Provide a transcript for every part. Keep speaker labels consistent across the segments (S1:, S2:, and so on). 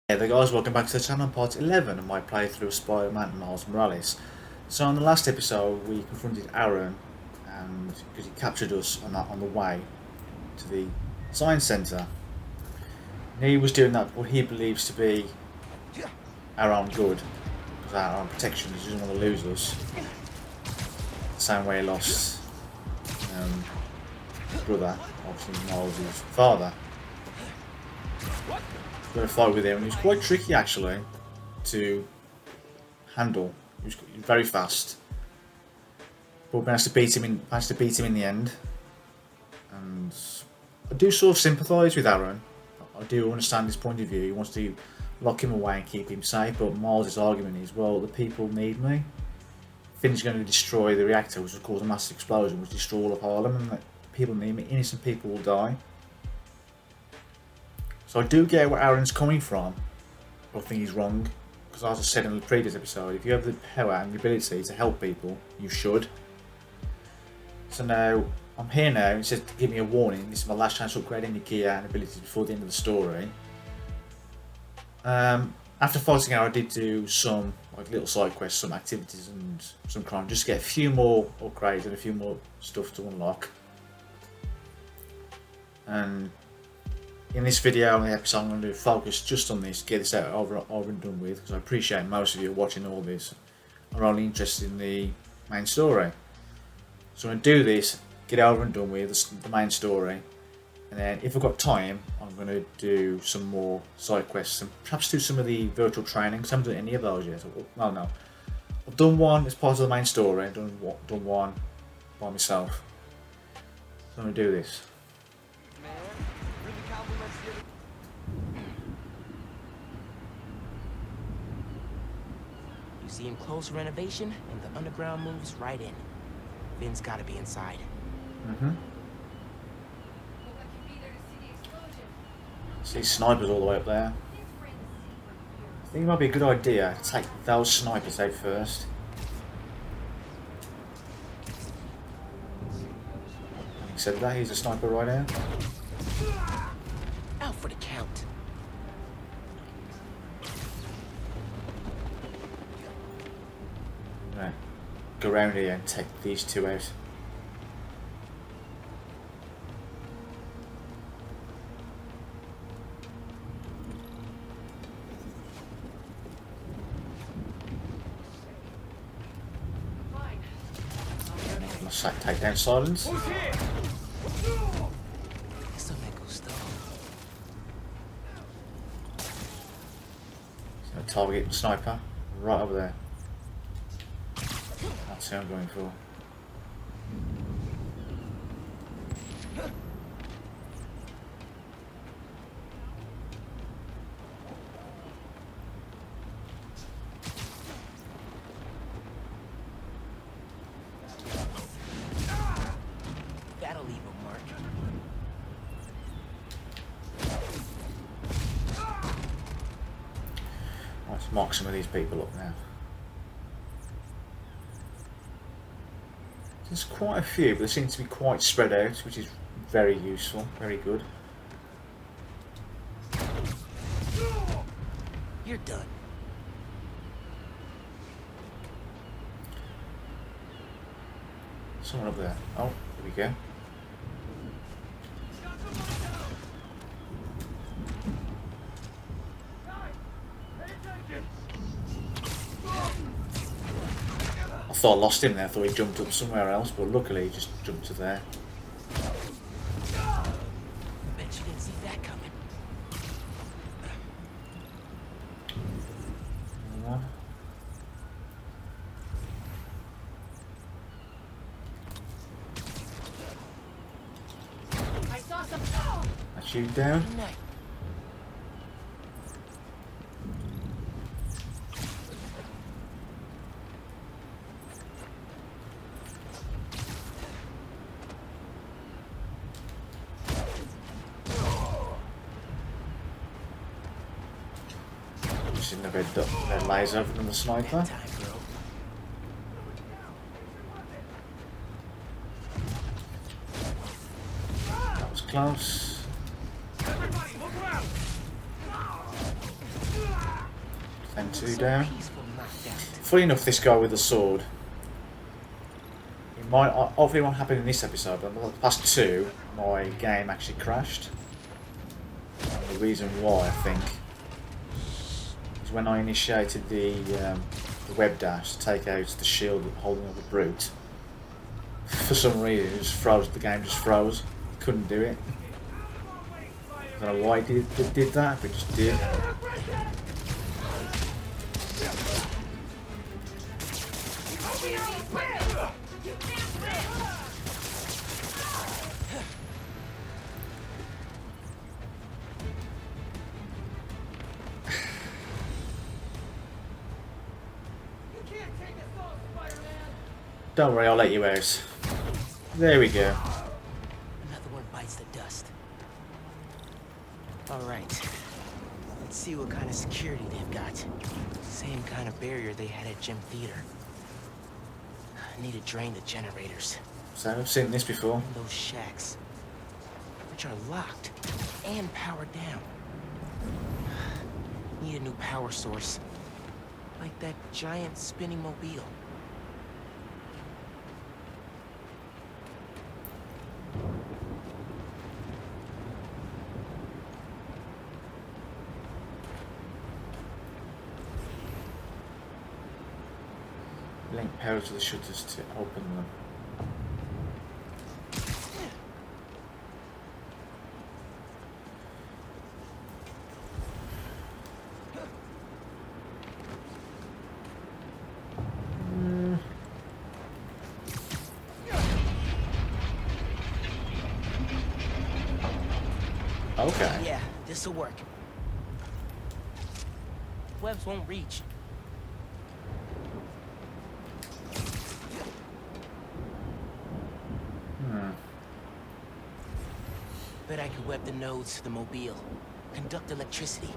S1: Hey there guys, welcome back to the channel, part 11 of my playthrough of Spider-Man and Miles Morales. So in the last episode we confronted Aaron and because he captured us on the way to the science centre. And he was doing that what he believes to be our own good, because our own protection, he doesn't want to lose us. The same way he lost his brother, obviously Miles' father. Going to fight with him, and he was quite tricky actually to handle. He was very fast, but we managed to beat him in the end. And I do sort of sympathise with Aaron. I do understand his point of view. He wants to lock him away and keep him safe, but Miles' argument is, well, the people need me. Finn's going to destroy the reactor, which will cause a massive explosion, which will destroy all of Harlem, and people need me. Innocent people will die. So I do get where Aaron's coming from, but I think he's wrong. Because as I said in the previous episode, if you have the power and the ability to help people, you should. So now, I'm here now, it says to give me a warning. This is my last chance to upgrade any gear and abilities before the end of the story. After fighting Aaron, I did do some little side quests, some activities and some crime, just to get a few more upgrades and a few more stuff to unlock. And in this video and the episode, I'm going to focus just on this, get this out over and done with, because I appreciate most of you watching all this are only interested in the main story. So I'm going to do this, get over and done with the main story, and then if I've got time, I'm going to do some more side quests and perhaps do some of the virtual training, because I haven't done any of those yet. Well, no. I've done one as part of the main story, I've done one by myself. So I'm going to do this.
S2: You see him close renovation, and the underground moves right in. Finn's gotta be inside.
S1: See snipers all the way up there. I think it might be a good idea to take those snipers out first. Having said that, he's a sniper right now.
S2: Out for the count.
S1: Right. Go around here and take these two out. Let's take down Silence.
S2: This don't make us stop.
S1: So target sniper right over there. That's who I'm going for.
S2: That'll leave a mark.
S1: Let's mark some of these people up now. There's quite a few, but they seem to be quite spread out, which is very useful, very good.
S2: You're done.
S1: Someone up there. Oh, there we go. I thought I lost him there, I thought he jumped up somewhere else, but luckily he just jumped to there.
S2: Bet you didn't see that coming.
S3: I saw some.
S1: That's you down.
S2: Night.
S1: Just in the red laser from the sniper.
S2: Time, bro.
S1: That was close.
S3: Everybody, look around.
S1: Then two
S2: So
S1: down.
S2: peaceful, knocked out.
S1: Funny enough, this guy with the sword. It might hopefully won't happen in this episode, but the past two, my game actually crashed. And the reason why, I think, is when I initiated the web dash to take out the shield holding up the brute. For some reason, it just froze. The game just froze. Couldn't do it. I don't know why it did that, but it just did. Don't worry, I'll let you out. There we go.
S2: Another one bites the dust. All right. Let's see what kind of security they've got. Same kind of barrier they had at Gym Theater. I need to drain the generators.
S1: So I've seen this before.
S2: And those shacks, which are locked and powered down. Need a new power source. Like that giant spinning mobile.
S1: Link power to the shutters to open them. Okay.
S2: Yeah, this'll work. Webs won't reach. Bet I could web the nodes to the mobile. Conduct electricity.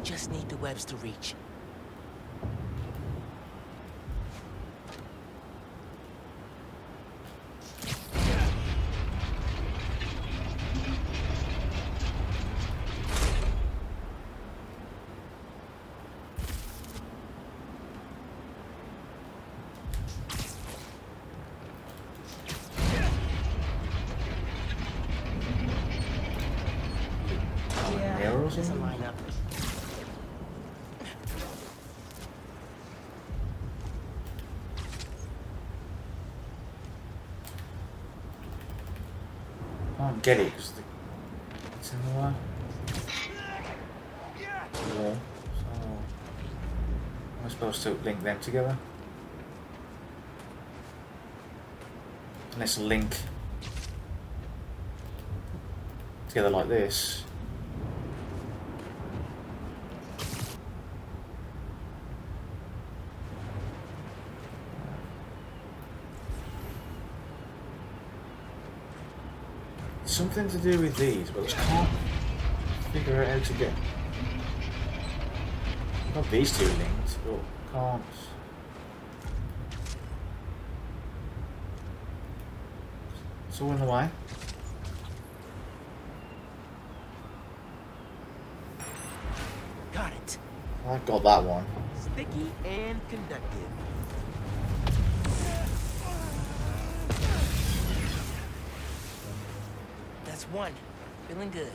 S2: Just need the webs to reach. Doesn't line up.
S1: I don't get it because it's in the way. Yeah. So am I supposed to link them together? Let's link together like this. Something to do with these, but I just can't figure out how to get. I've got these two linked, but can't. It's all in the way.
S2: Got it.
S1: I got that one.
S2: Sticky and conductive. That's one. Feeling good.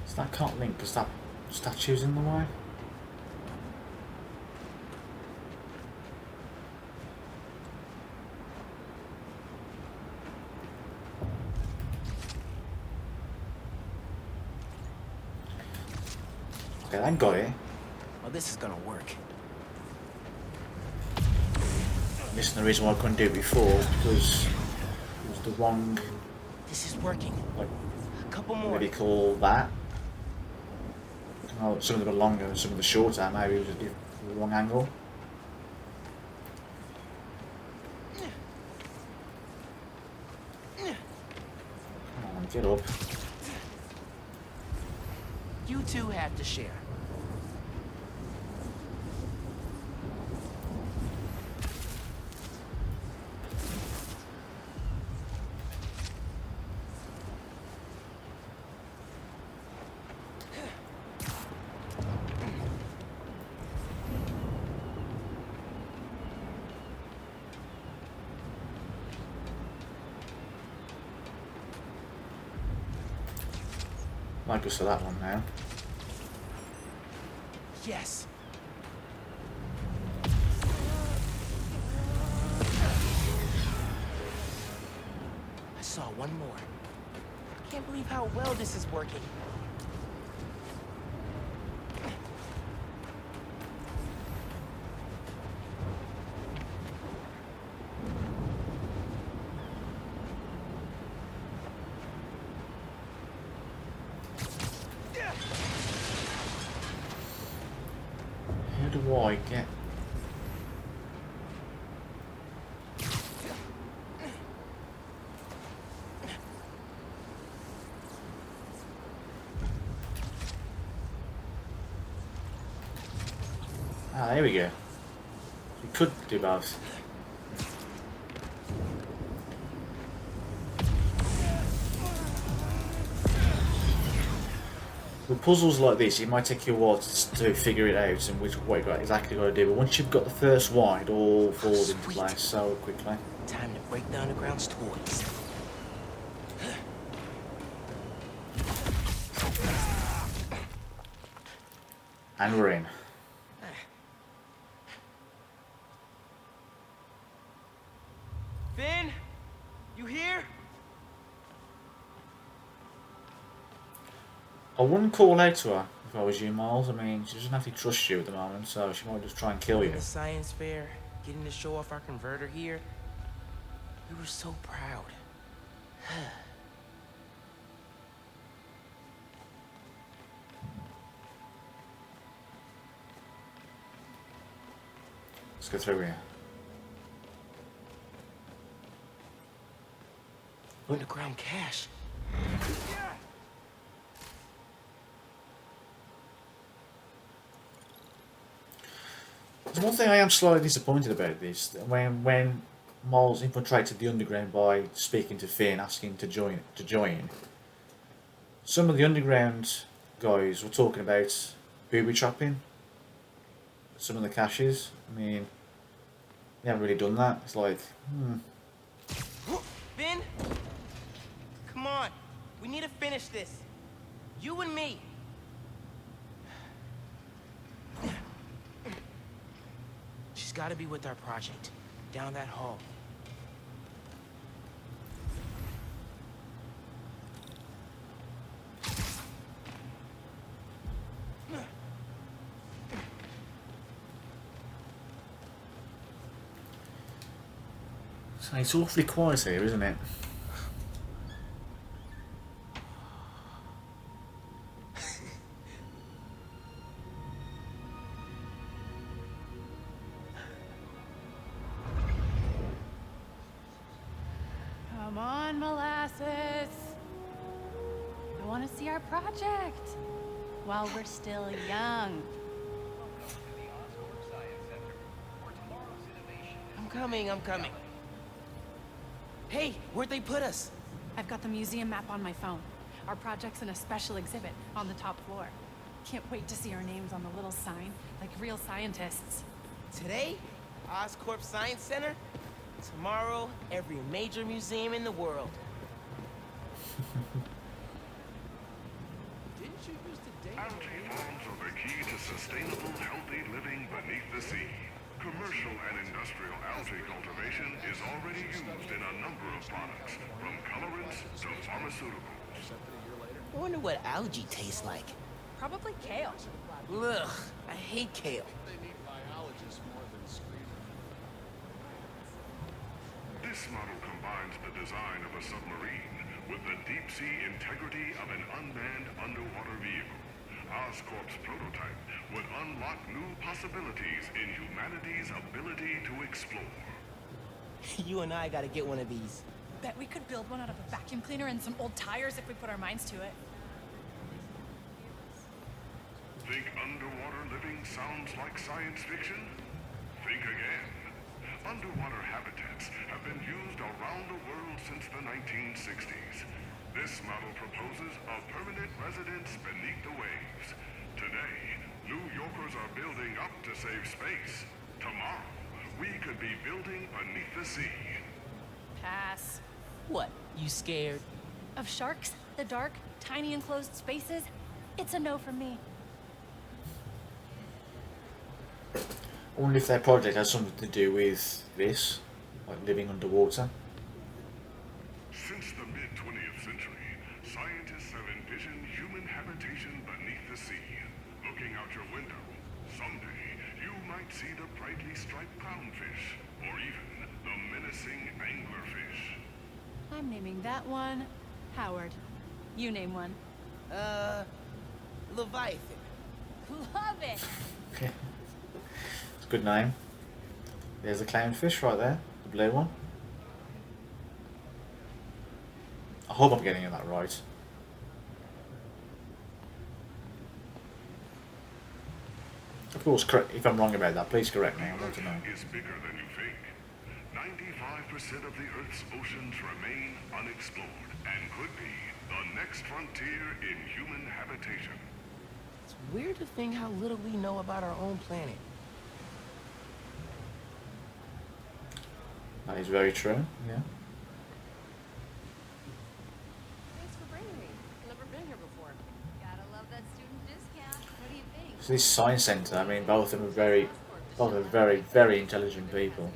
S1: So that can't link because that statue's in the way. Okay, I got it.
S2: Well, this is gonna work.
S1: This is the reason why I couldn't do it before, because it was the wrong,
S2: This is working.
S1: like,
S2: A couple more.
S1: what do you call that? Oh, some of them are longer and some of them are shorter, maybe it was just the wrong angle. get up.
S2: You two have to share.
S1: Might go to that one now.
S2: Yes. I saw one more. Can't believe how well this is working.
S1: How do I get... Ah, there we go. We could do both. With puzzles like this, it might take you a while to figure it out and what you've exactly got to do. But once you've got the first one, it all falls into place so quickly.
S2: Time to break the underground's toys.
S1: And we're in.
S2: Finn, you here?
S1: I wouldn't call out to her if I was you, Miles. I mean, she doesn't have to trust you at the moment, so she might just try and kill you.
S2: The science fair, getting to show off our converter here. We were so proud.
S1: Let's go through here.
S2: Underground cache.
S1: There's one thing I am slightly disappointed about this. When Miles infiltrated the underground by speaking to Finn, asking to join, some of the underground guys were talking about booby trapping some of the caches. I mean, they haven't really done that. It's like,
S2: Finn, come on. We need to finish this. You and me. She's got to be with our project. Down that hall.
S1: so it's awfully quiet here, isn't it?
S3: Come on, Molasses. I want to see our project while we're still young.
S2: I'm coming. Hey, where'd they put us?
S3: I've got the museum map on my phone. Our project's in a special exhibit on the top floor. Can't wait to see our names on the little sign, like real scientists.
S2: Today, Oscorp Science Center. Tomorrow, every major museum in the world.
S4: Algae forms are the key to sustainable, healthy living beneath the sea. Commercial and industrial algae cultivation is already used in a number of products, from colorants to pharmaceuticals.
S2: I wonder what algae tastes like.
S3: Probably kale.
S2: Ugh, I hate kale.
S4: This model combines the design of a submarine with the deep-sea integrity of an unmanned underwater vehicle. Oscorp's prototype would unlock new possibilities in humanity's ability to explore.
S2: You and I gotta get one of these.
S3: Bet we could build one out of a vacuum cleaner and some old tires if we put our minds to it.
S4: Think underwater living sounds like science fiction? Think again. Underwater habitats have been used around the world since the 1960s. This model proposes a permanent residence beneath the waves. Today, New Yorkers are building up to save space. Tomorrow, we could be building beneath the sea.
S3: Pass.
S2: What? You scared?
S3: Of sharks, the dark, tiny enclosed spaces? It's a no from me.
S1: I wonder if their project has something to do with this, like living underwater.
S4: Since the mid-20th century, scientists have envisioned human habitation beneath the sea. Looking out your window, someday you might see the brightly striped clownfish, or even the menacing anglerfish.
S3: I'm naming that one Howard. You name one.
S2: Leviathan.
S3: Love it!
S1: Okay. It's a good name. There's a clownfish right there, the blue one. I hope I'm getting that right. Of course, if I'm wrong about that, please correct me. I want to know.
S4: Is bigger than you think. 95% of the Earth's oceans remain unexplored and could be the next frontier in human habitation.
S2: It's weird to think how little we know about our own planet.
S1: That is very true, yeah.
S5: Thanks for bringing me. I've never been here before. Gotta love that student discount. What do you think?
S1: So this science centre, I mean, both of them are very, very intelligent people.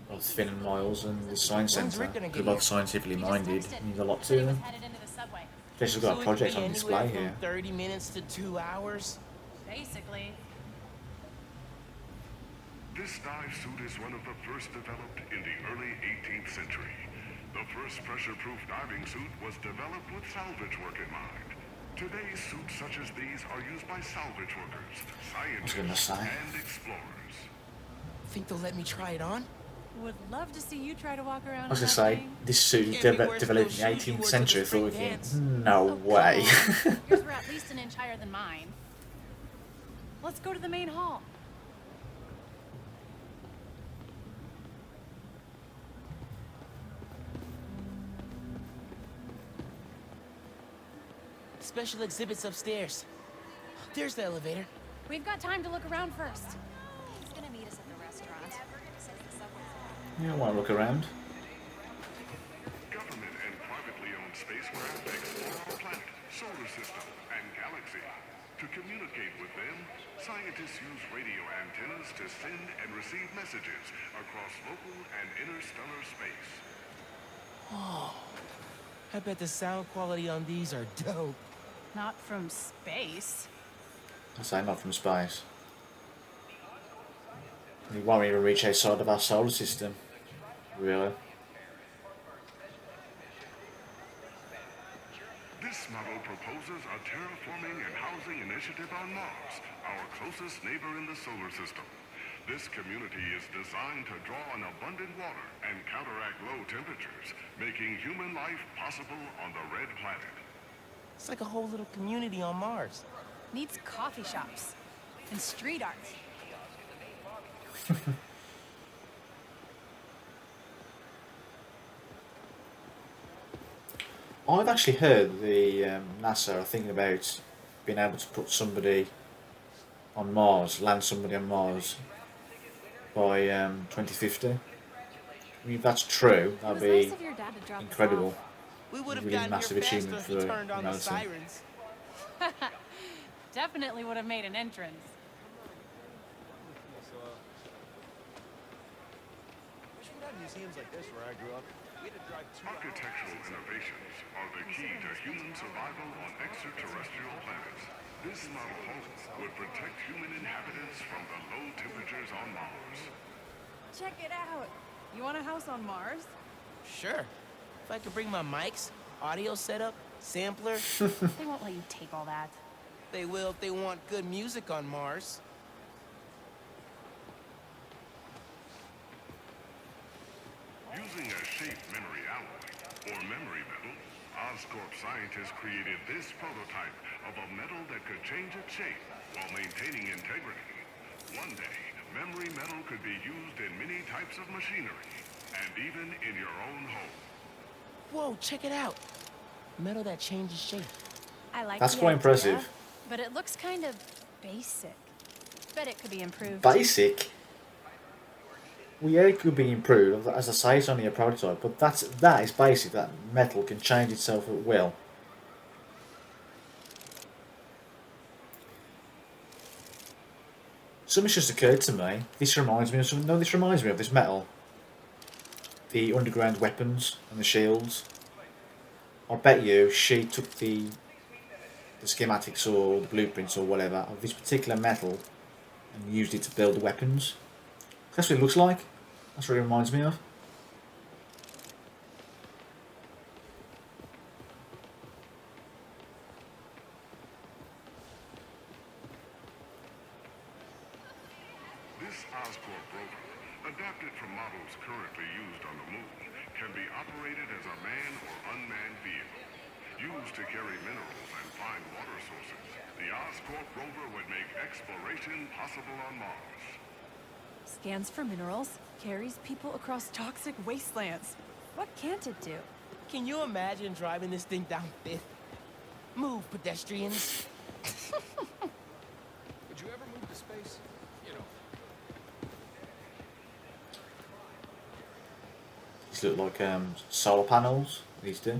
S1: Both Finn and Miles, and the science centre, they're both scientifically minded, means a lot to them. They've just got a project on display here.
S2: 30 minutes to 2 hours?
S3: Basically.
S4: This dive suit is one of the first developed in the early 18th century. The first pressure-proof diving suit was developed with salvage work in mind. Today's suits such as these are used by salvage workers, scientists, and explorers.
S2: Think they'll let me try it on?
S3: Would love to see you try to walk around.
S1: I was going to say, this suit is developed in the 18th century, so we think, no way.
S3: Yours were at least an inch higher than mine. Let's go to the main hall.
S2: Special exhibits upstairs. There's the elevator.
S3: We've got time to look around first.
S5: He's gonna meet us at the restaurant. Says the subway's
S1: Yeah, I want to look around.
S4: Government and privately owned spacecraft explore our planet, solar system, and galaxy. To communicate with them, scientists use radio antennas to send and receive messages across local and interstellar space.
S2: Oh, I bet the sound quality on these are dope.
S3: Not from space.
S1: I say not from space. We won't even reach outside of our solar system. Really?
S4: This model proposes a terraforming and housing initiative on Mars, our closest neighbor in the solar system. This community is designed to draw on abundant water and counteract low temperatures, making human life possible on the red planet.
S2: It's like a whole little community on Mars.
S3: Needs coffee shops and street art.
S1: I've actually heard the NASA are thinking about being able to put somebody on Mars, land somebody on Mars by 2050. I mean, if that's true, that'd be incredible.
S2: We would have
S1: Really
S2: gotten
S1: massive
S2: here faster
S1: achievement
S2: if you
S1: for
S2: turned on the
S1: humanity.
S2: sirens.
S3: Definitely would have made an entrance.
S6: Museums like this where I grew up. We had to drive 2 hours.
S4: Architectural innovations are the key to human survival on extraterrestrial planets. This model home would protect human inhabitants from the low temperatures on Mars.
S3: Check it out. You want a house on Mars?
S2: Sure. If I could bring my mics, audio setup, sampler,
S3: They won't let you take all that.
S2: they will if they want good music on Mars.
S4: Using a shape memory memory metal, Oscorp scientists created this prototype of a metal that could change its shape while maintaining integrity. One day, memory metal could be used in many types of machinery, and even in your own home.
S2: Whoa, check it out. Metal that changes shape.
S3: I like
S1: That's
S3: the
S1: quite
S3: idea,
S1: impressive.
S3: but it looks kind of basic. Bet it could be improved.
S1: Basic? Well, yeah, it could be improved. As I say, it's only a prototype, but that is basic. That metal can change itself at will. Something's just occurred to me. This reminds me of something. No, this reminds me of this metal. The underground weapons and the shields. I bet you she took the schematics or the blueprints or whatever of this particular metal and used it to build the weapons. That's what it looks like. That's what it reminds me of.
S4: This Oscorp rover, adapted from models currently used on the moon, can be operated as a man or unmanned vehicle. Used to carry minerals and find water sources, the Oscorp rover would make exploration possible on Mars.
S3: Scans for minerals, carries people across toxic wastelands. What can't it do?
S2: Can you imagine driving this thing down Fifth? Move, pedestrians.
S6: Would you ever move to space? You know.
S1: These look like solar panels. These do.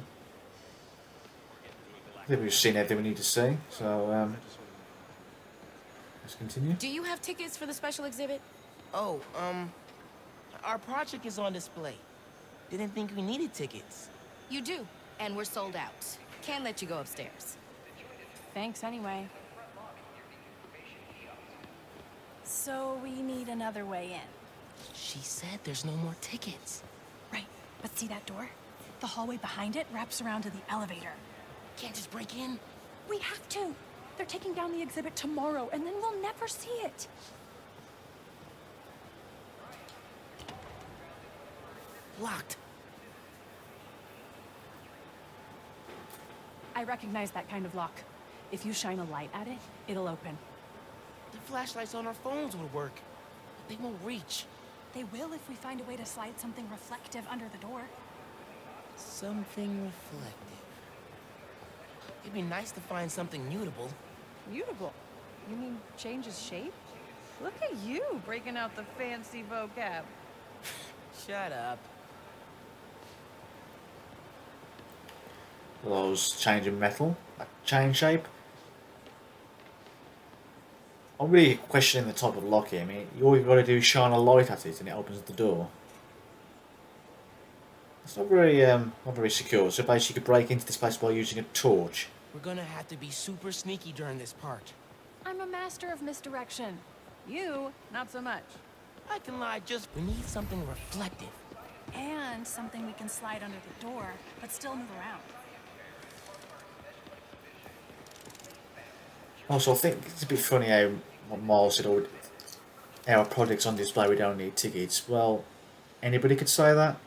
S1: I think we've seen everything we need to see. So let's continue.
S7: Do you have tickets for the special exhibit?
S2: Oh, our project is on display. Didn't think we needed tickets.
S7: You do, and we're sold out. Can't let you go upstairs.
S3: Thanks anyway. So we need another way in.
S2: She said there's no more tickets.
S3: Right, but see that door? The hallway behind it wraps around to the elevator.
S2: Can't just break in?
S3: We have to. They're taking down the exhibit tomorrow, and then we'll never see it.
S2: Locked.
S3: I recognize that kind of lock. If you shine a light at it, it'll open.
S2: The flashlights on our phones would work. But they won't reach.
S3: They will if we find a way to slide something reflective under the door.
S2: Something reflective. It'd be nice to find something mutable.
S5: Mutable? You mean changes shape? Look at you breaking out the fancy vocab.
S2: Shut up.
S1: Those changing metal, like chain shape. I'm really questioning the type of lock here. I mean, all you've got to do is shine a light at it and it opens the door. It's not very secure. So basically, you could break into this place by using a torch.
S2: We're gonna have to be super sneaky during this part.
S3: I'm a master of misdirection.
S5: You, not so much.
S2: I can lie, just we need something reflective.
S3: And something we can slide under the door, but still move around.
S1: Also, I think it's a bit funny how what Miles said, "Oh, our project's on display, we don't need tickets." Well, anybody could say that.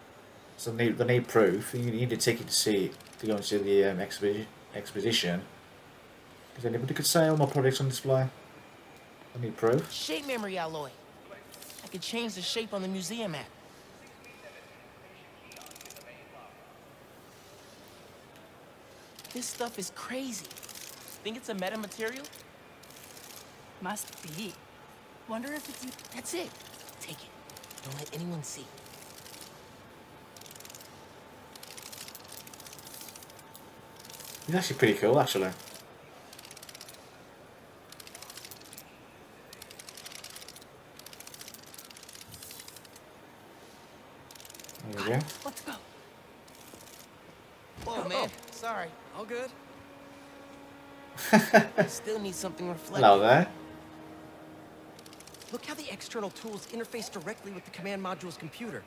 S1: So they need proof. You need a ticket to see it, to go and see the exposition. Because anybody could say, "Oh, my project's on display." I need proof.
S2: Shape memory alloy. I could change the shape on the museum map. This stuff is crazy. Think it's a metamaterial?
S3: Must be. Wonder if it's...
S2: That's it. Take it. Don't let anyone see.
S1: It's actually pretty cool, actually. There we go.
S3: Let's go.
S2: Whoa, man. Sorry.
S6: All good?
S2: Still need something reflective.
S1: Hello there.
S8: Look how the external tools interface directly with the command module's computer.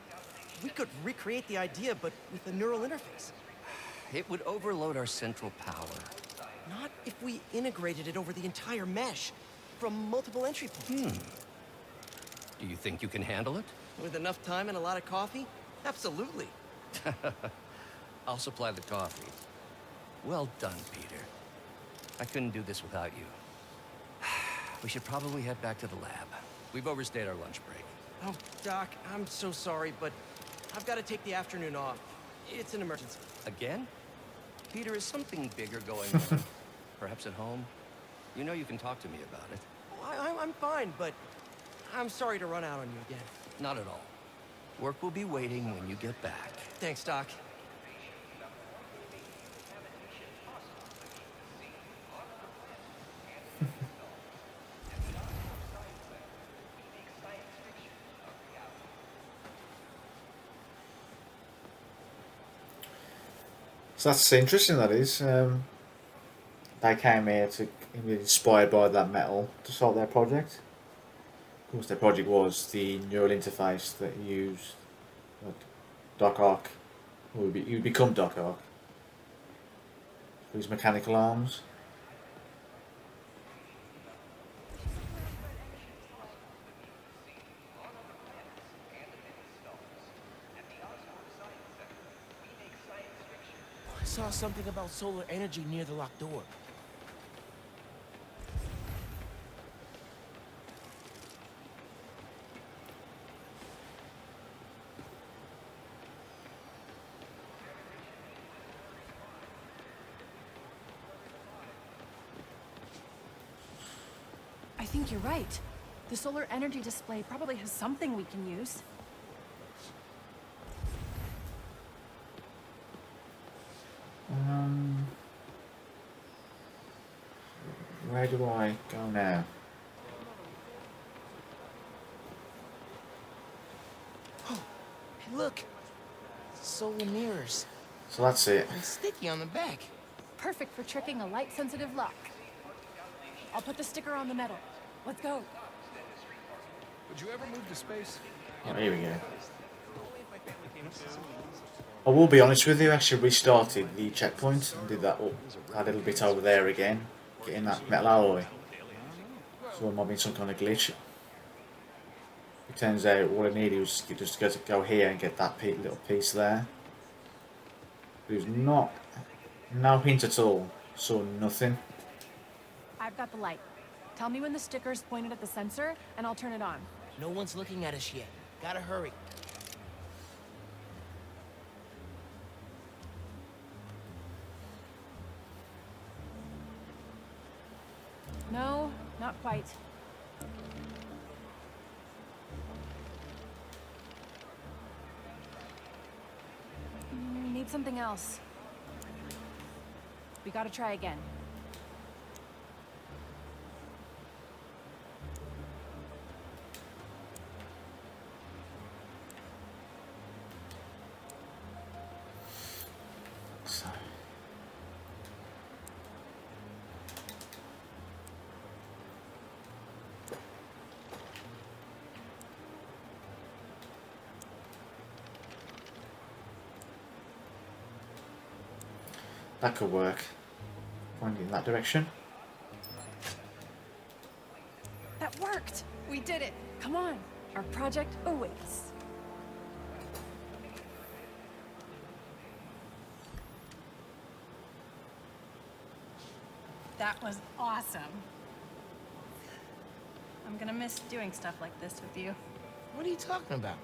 S8: We could recreate the idea, but with a neural interface.
S9: It would overload our central power.
S8: Not if we integrated it over the entire mesh, from multiple entry points.
S9: Do you think you can handle it?
S8: With enough time and a lot of coffee? Absolutely.
S9: I'll supply the coffee. Well done, Peter. I couldn't do this without you. We should probably head back to the lab. We've overstayed our lunch break.
S8: Oh, Doc, I'm so sorry, but I've got to take the afternoon off. It's an emergency.
S9: Again? Peter, is something bigger going on? Perhaps at home? You know you can talk to me about it.
S8: I'm fine, but I'm sorry to run out on you again.
S9: Not at all. Work will be waiting when you get back.
S8: Thanks, Doc.
S1: So that's interesting, that is. They came here to be inspired by that metal to solve their project. Of course, their project was the neural interface that used Doc Ock, or he would become Doc Ock, for his mechanical arms.
S2: I saw something about solar energy near the locked door.
S3: I think you're right. The solar energy display probably has something we can use.
S1: Where do I go now?
S2: Oh, hey, look. Solar mirrors.
S1: So that's it.
S2: And sticky on the back.
S3: Perfect for tricking a light-sensitive lock. I'll put the sticker on the metal. Let's go.
S6: Would you ever move to space?
S1: Oh, here we go. I will be honest with you, I actually restarted the checkpoint and did that little bit over there again, getting that metal alloy. So it might be some kind of glitch. It turns out all I needed was just to go here and get that little piece there. There's no hint at all, saw nothing.
S3: I've got the light. Tell me when the sticker's pointed at the sensor, and I'll turn it on.
S2: No one's looking at us yet. Gotta hurry.
S3: No, not quite. Need something else. We gotta try again.
S1: So. That could work. Pointing in that direction.
S3: That worked! We did it! Come on! Our project awaits. That was awesome. I'm gonna miss doing stuff like this with you.
S2: What are you talking about?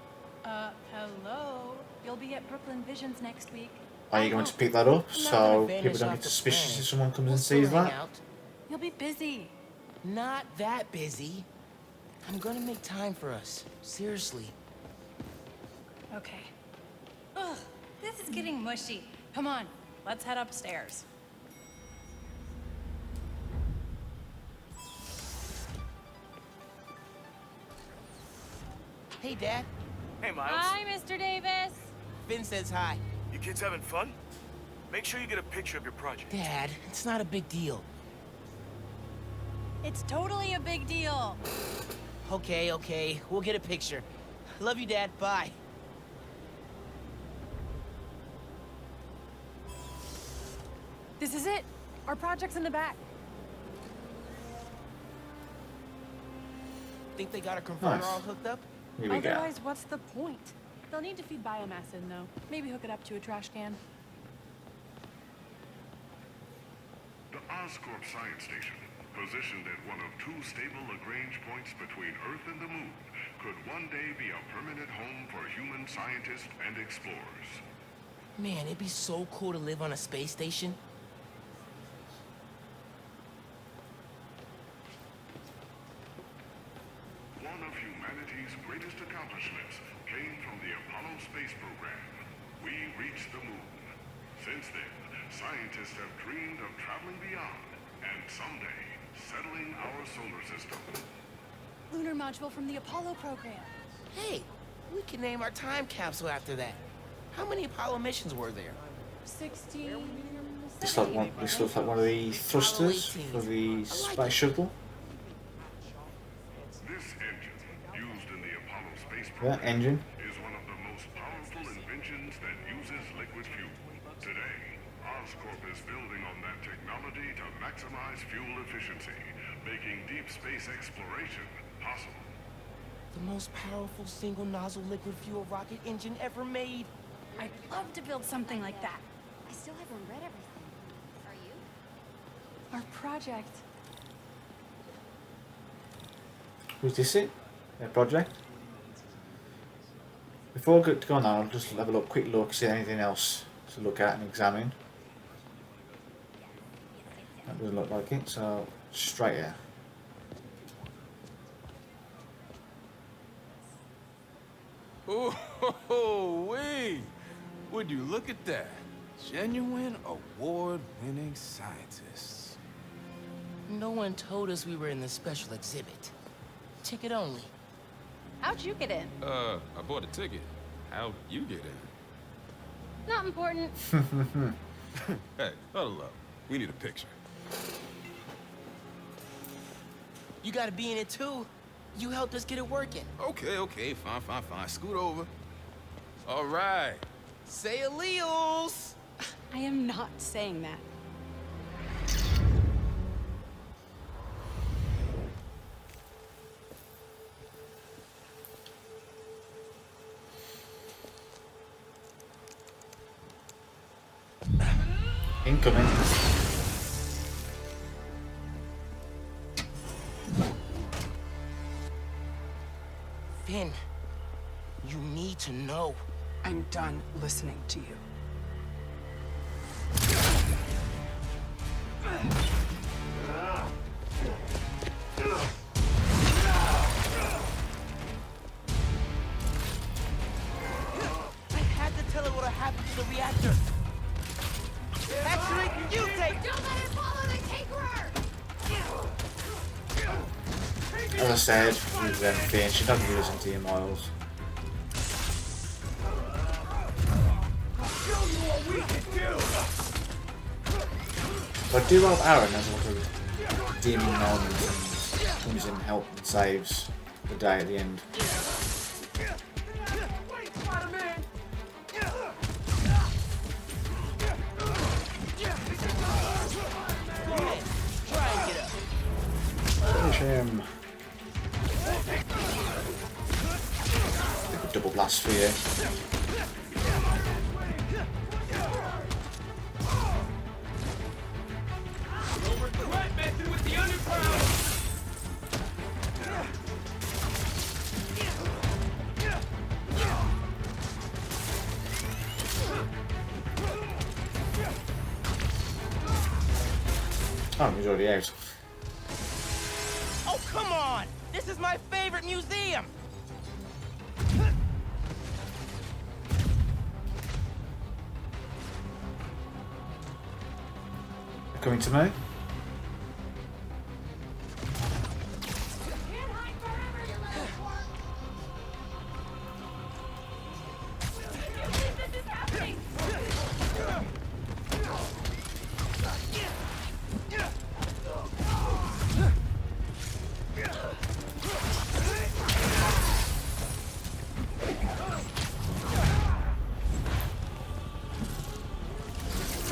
S3: Hello? You'll be at Brooklyn Visions next week.
S1: Are you going to pick that up
S2: I'm not
S1: so
S2: gonna
S1: people
S2: vanish
S1: don't
S2: off
S1: get
S2: the
S1: suspicious
S2: planet.
S1: if someone comes
S2: We'll
S1: and
S2: still
S1: sees
S2: hang
S1: that?
S2: out.
S3: You'll be busy.
S2: Not that busy. I'm gonna make time for us. Seriously.
S3: Okay. Ugh, this is getting mushy. Come on, let's head upstairs.
S2: Hey, Dad.
S10: Hey, Miles.
S3: Hi, Mr. Davis.
S2: Finn says hi.
S10: You kids having fun? Make sure you get a picture of your project.
S2: Dad, it's not a big deal.
S3: It's totally a big deal.
S2: Okay, okay. We'll get a picture. Love you, Dad. Bye.
S3: This is it. Our project's in the back.
S2: Think they got a converter
S1: Nice.
S2: all hooked up?
S1: Here we go.
S3: Otherwise, what's the point? They'll need to feed biomass in, though. Maybe hook it up to a trash can.
S4: The Oscorp Science Station, positioned at one of two stable Lagrange points between Earth and the Moon, could one day be a permanent home for human scientists and explorers.
S2: Man, it'd be so cool to live on a space station.
S4: One of humanity's greatest accomplishments came from the Apollo space program. We reached the moon. Since then, scientists have dreamed of traveling beyond and someday settling our solar system.
S3: Lunar module from the Apollo program.
S2: Hey, we can name our time capsule after that. How many Apollo missions were there?
S3: 16.
S1: This looks like one of the thrusters for the space shuttle.
S4: This engine, used in the Apollo space
S1: Yeah,
S4: program,
S1: engine.
S4: is one of the most powerful inventions that uses liquid fuel. Today, Oscorp is building on that technology to maximize fuel efficiency, making deep space exploration possible.
S2: The most powerful single nozzle liquid fuel rocket engine ever made.
S3: I'd love to build something like that.
S11: I still haven't read everything. Are you?
S3: Our project.
S1: Was this it? Their project? Before I go on, I'll just have a quick look, see anything else to look at and examine. That doesn't look like it, so straight here.
S12: Oh, wait! Would you look at that? Genuine award-winning scientists.
S2: No one told us we were in the special exhibit. Ticket only.
S5: How'd you get in?
S12: I bought a ticket. How'd you get in?
S5: Not important.
S12: Hey, huddle up. We need a picture.
S2: You gotta be in it too. You helped us get it working.
S12: Okay, fine. Scoot over. All right.
S2: Say alleles!
S3: I am not saying that.
S1: Incoming.
S2: Finn, you need to know.
S13: I'm done listening to you.
S2: I had to tell her what happened to the reactor. Actually, you take.
S11: Don't let it follow the tinkerer!
S1: As I said, with Finn, she doesn't listen to you, Miles. But I do love Aaron as like a demon moment and comes in, help and saves the day at the end. Finish him. Double blast for you. Oh, he's already out.
S2: Oh, come on! This is my favorite museum!
S1: Coming to me?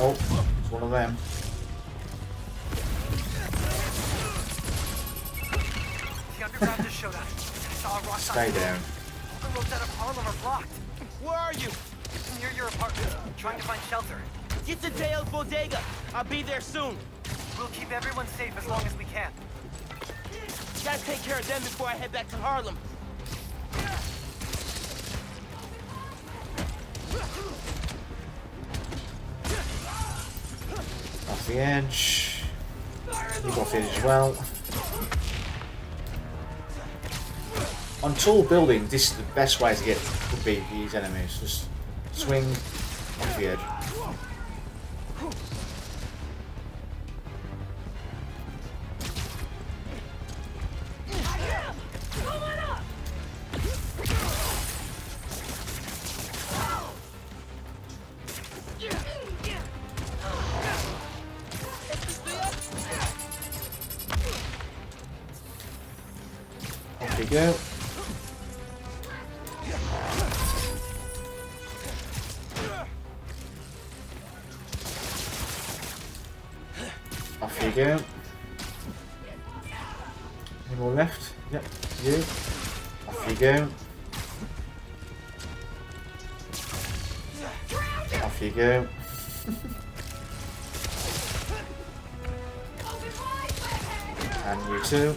S1: Oh, it's one of them.
S14: The underground just showed up. I saw a rock.
S1: Stay down.
S14: The roads out of Harlem are blocked.
S2: Where are you?
S14: Near your apartment. Trying to find shelter.
S2: Get to Dale's Bodega. I'll be there soon.
S14: We'll keep everyone safe as long as we can.
S2: Gotta take care of them before I head back to Harlem.
S1: Off the edge. You off the edge as well. On tall buildings, this is the best way to beat these enemies. Just swing off the edge. Off you go. Off you go. Any more left? Yep, you. Off you go. Off you go. And you too.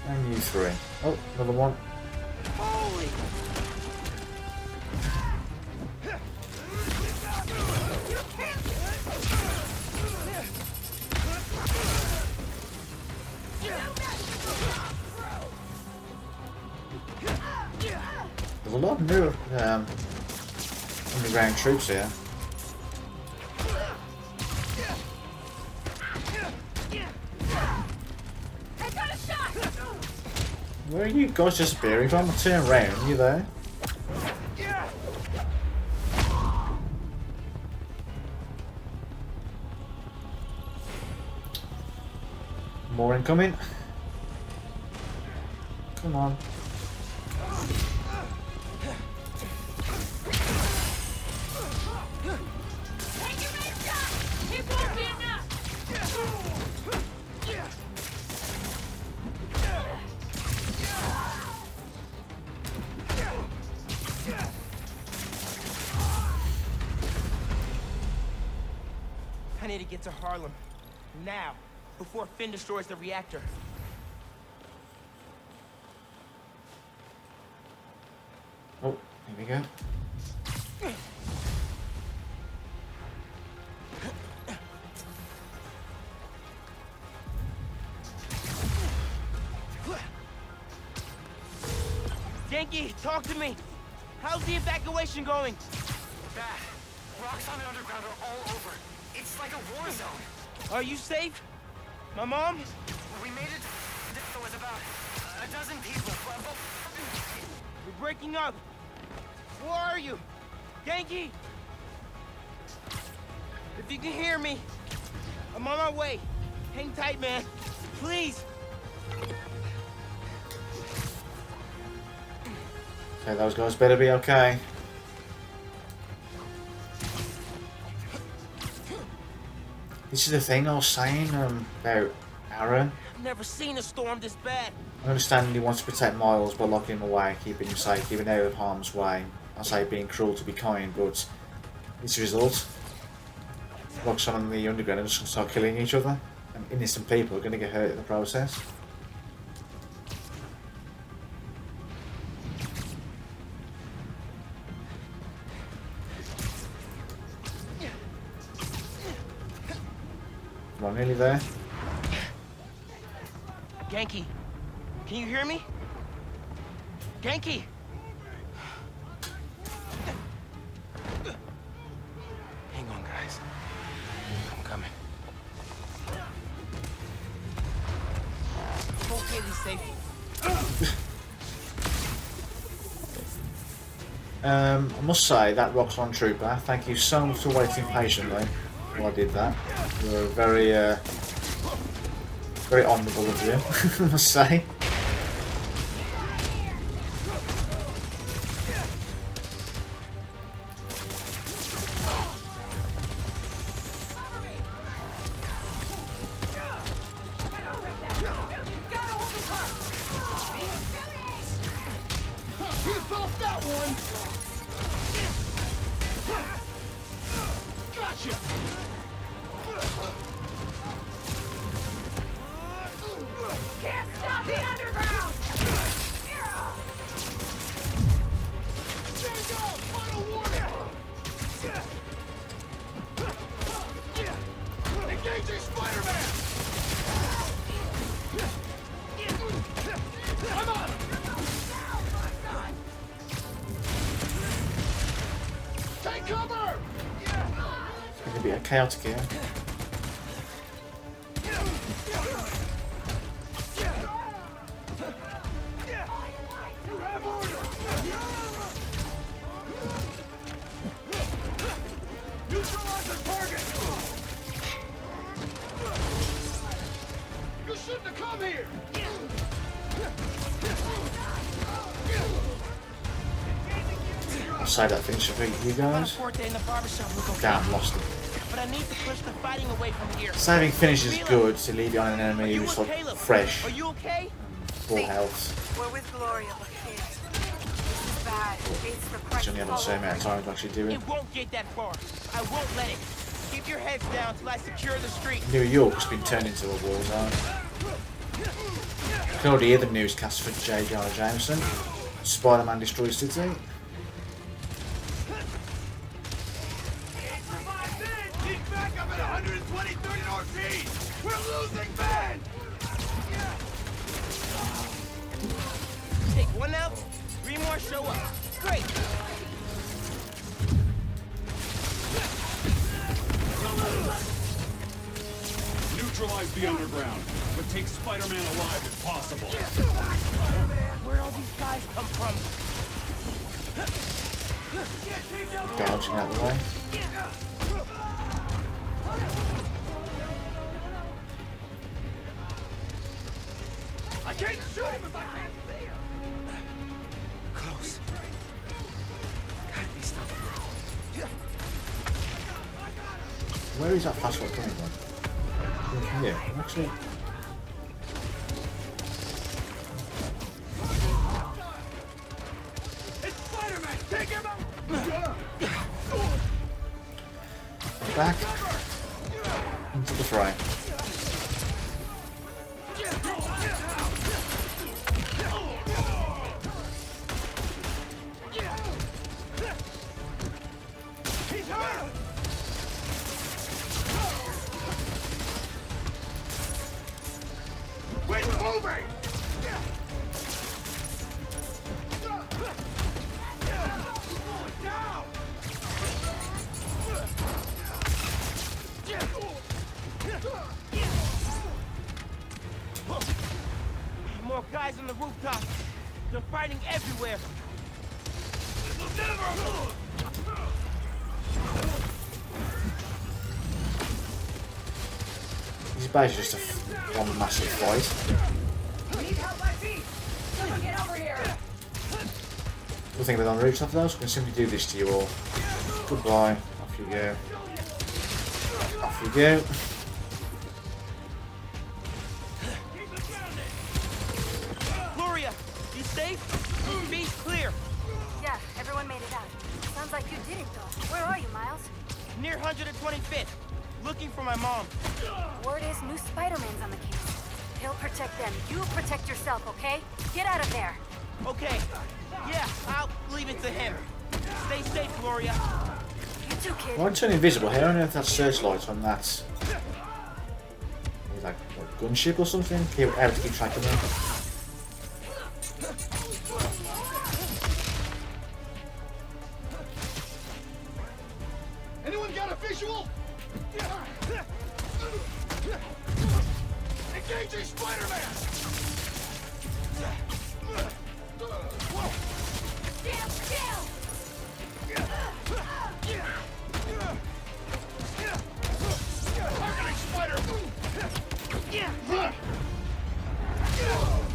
S1: And you three. Oh, another one.
S2: Holy!
S1: There's a lot of new underground troops here. Where are you guys disappearing from? I turn around, are you there? More incoming. Come on.
S2: I need to get to Harlem. Now. Before Finn destroys the reactor.
S1: Oh, here we go.
S2: Yankee, talk to me. How's the evacuation going?
S14: Bad. Rocks on the underground are all over. It's like a war zone.
S2: Are you safe? My mom?
S14: We made it. There was about a dozen people.
S2: You're breaking up. Where are you? Yankee! If you can hear me, I'm on my way. Hang tight, man. Please.
S1: Okay, those guys better be okay. This is the thing I was saying about Aaron.
S2: I've never seen a storm this bad.
S1: I understand he wants to protect Miles by locking him away, keeping him safe, keeping him out of harm's way. I say being cruel to be kind, but its result. Rocks on the underground are just going to start killing each other, and innocent people are going to get hurt in the process. Come on, nearly there.
S2: Yankee, can you hear me? Yankee! Hang on, guys. I'm coming. I'm okay, he's safe.
S1: I must say, that Roxxon Trooper, thank you so much for waiting patiently while I did that. You were very, very honourable of you, I must say. It's going to be a chaotic here.
S11: Neutralize the target! You shouldn't have come here!
S1: I'll save that finisher for you guys. Damn, lost it.
S2: But I need to push the fighting away from here.
S1: Saving finish is good to leave you on an enemy who's like fresh.
S2: Are you okay?
S1: Full health.
S15: We're with Gloria, but can't. This is bad. It's the price.
S1: It's only having the same amount of time to actually do it.
S2: It won't get that far. I won't let it. Keep your heads down till I secure the street.
S1: New York's been turned into a war zone. You can already hear the newscast for J.J. Jameson. Spider-Man destroys city.
S11: Back up at 120, 30 Northeast! We're losing Ben!
S2: Take one out, 3 more show up. Great!
S16: Neutralize the underground, but take Spider-Man alive if possible.
S2: Where'd all these guys come from?
S1: Gouging out the way.
S11: I can't shoot him if I can't see him!
S2: Close. Gotta be stopped.
S1: Where is that password coming from? From here, actually.
S11: It's Spider-Man! Take him out!
S1: Back into the fray.
S11: He's hurt! Quit moving! Down!
S2: More guys on the rooftop. They're fighting everywhere.
S11: This'll never move!
S1: This is basically just one massive fight.
S11: Need help my feet! Someone get over here!
S1: Good thing about on the rooftop though, so we can simply do this to you all. Goodbye. Off you go. Off you go.
S2: Gloria, you safe? Beach clear.
S15: Yeah, everyone made it out. Sounds like you did it, though. Where are you, Miles?
S2: Near 125th. Looking for my mom.
S15: Word is new Spider-Man's on the case. He'll protect them. You protect yourself, okay? Get out of there.
S2: Okay. Yeah, I'll leave it to him. Stay safe, Gloria.
S15: You too, kid.
S1: Why turn invisible here? I don't know if that's searchlight on that. Like what, gunship or something? Keep able to keep track of them.
S11: Anyone got a visual? Engaging Spider-Man!
S15: Damn, kill!
S11: Targeting Spider!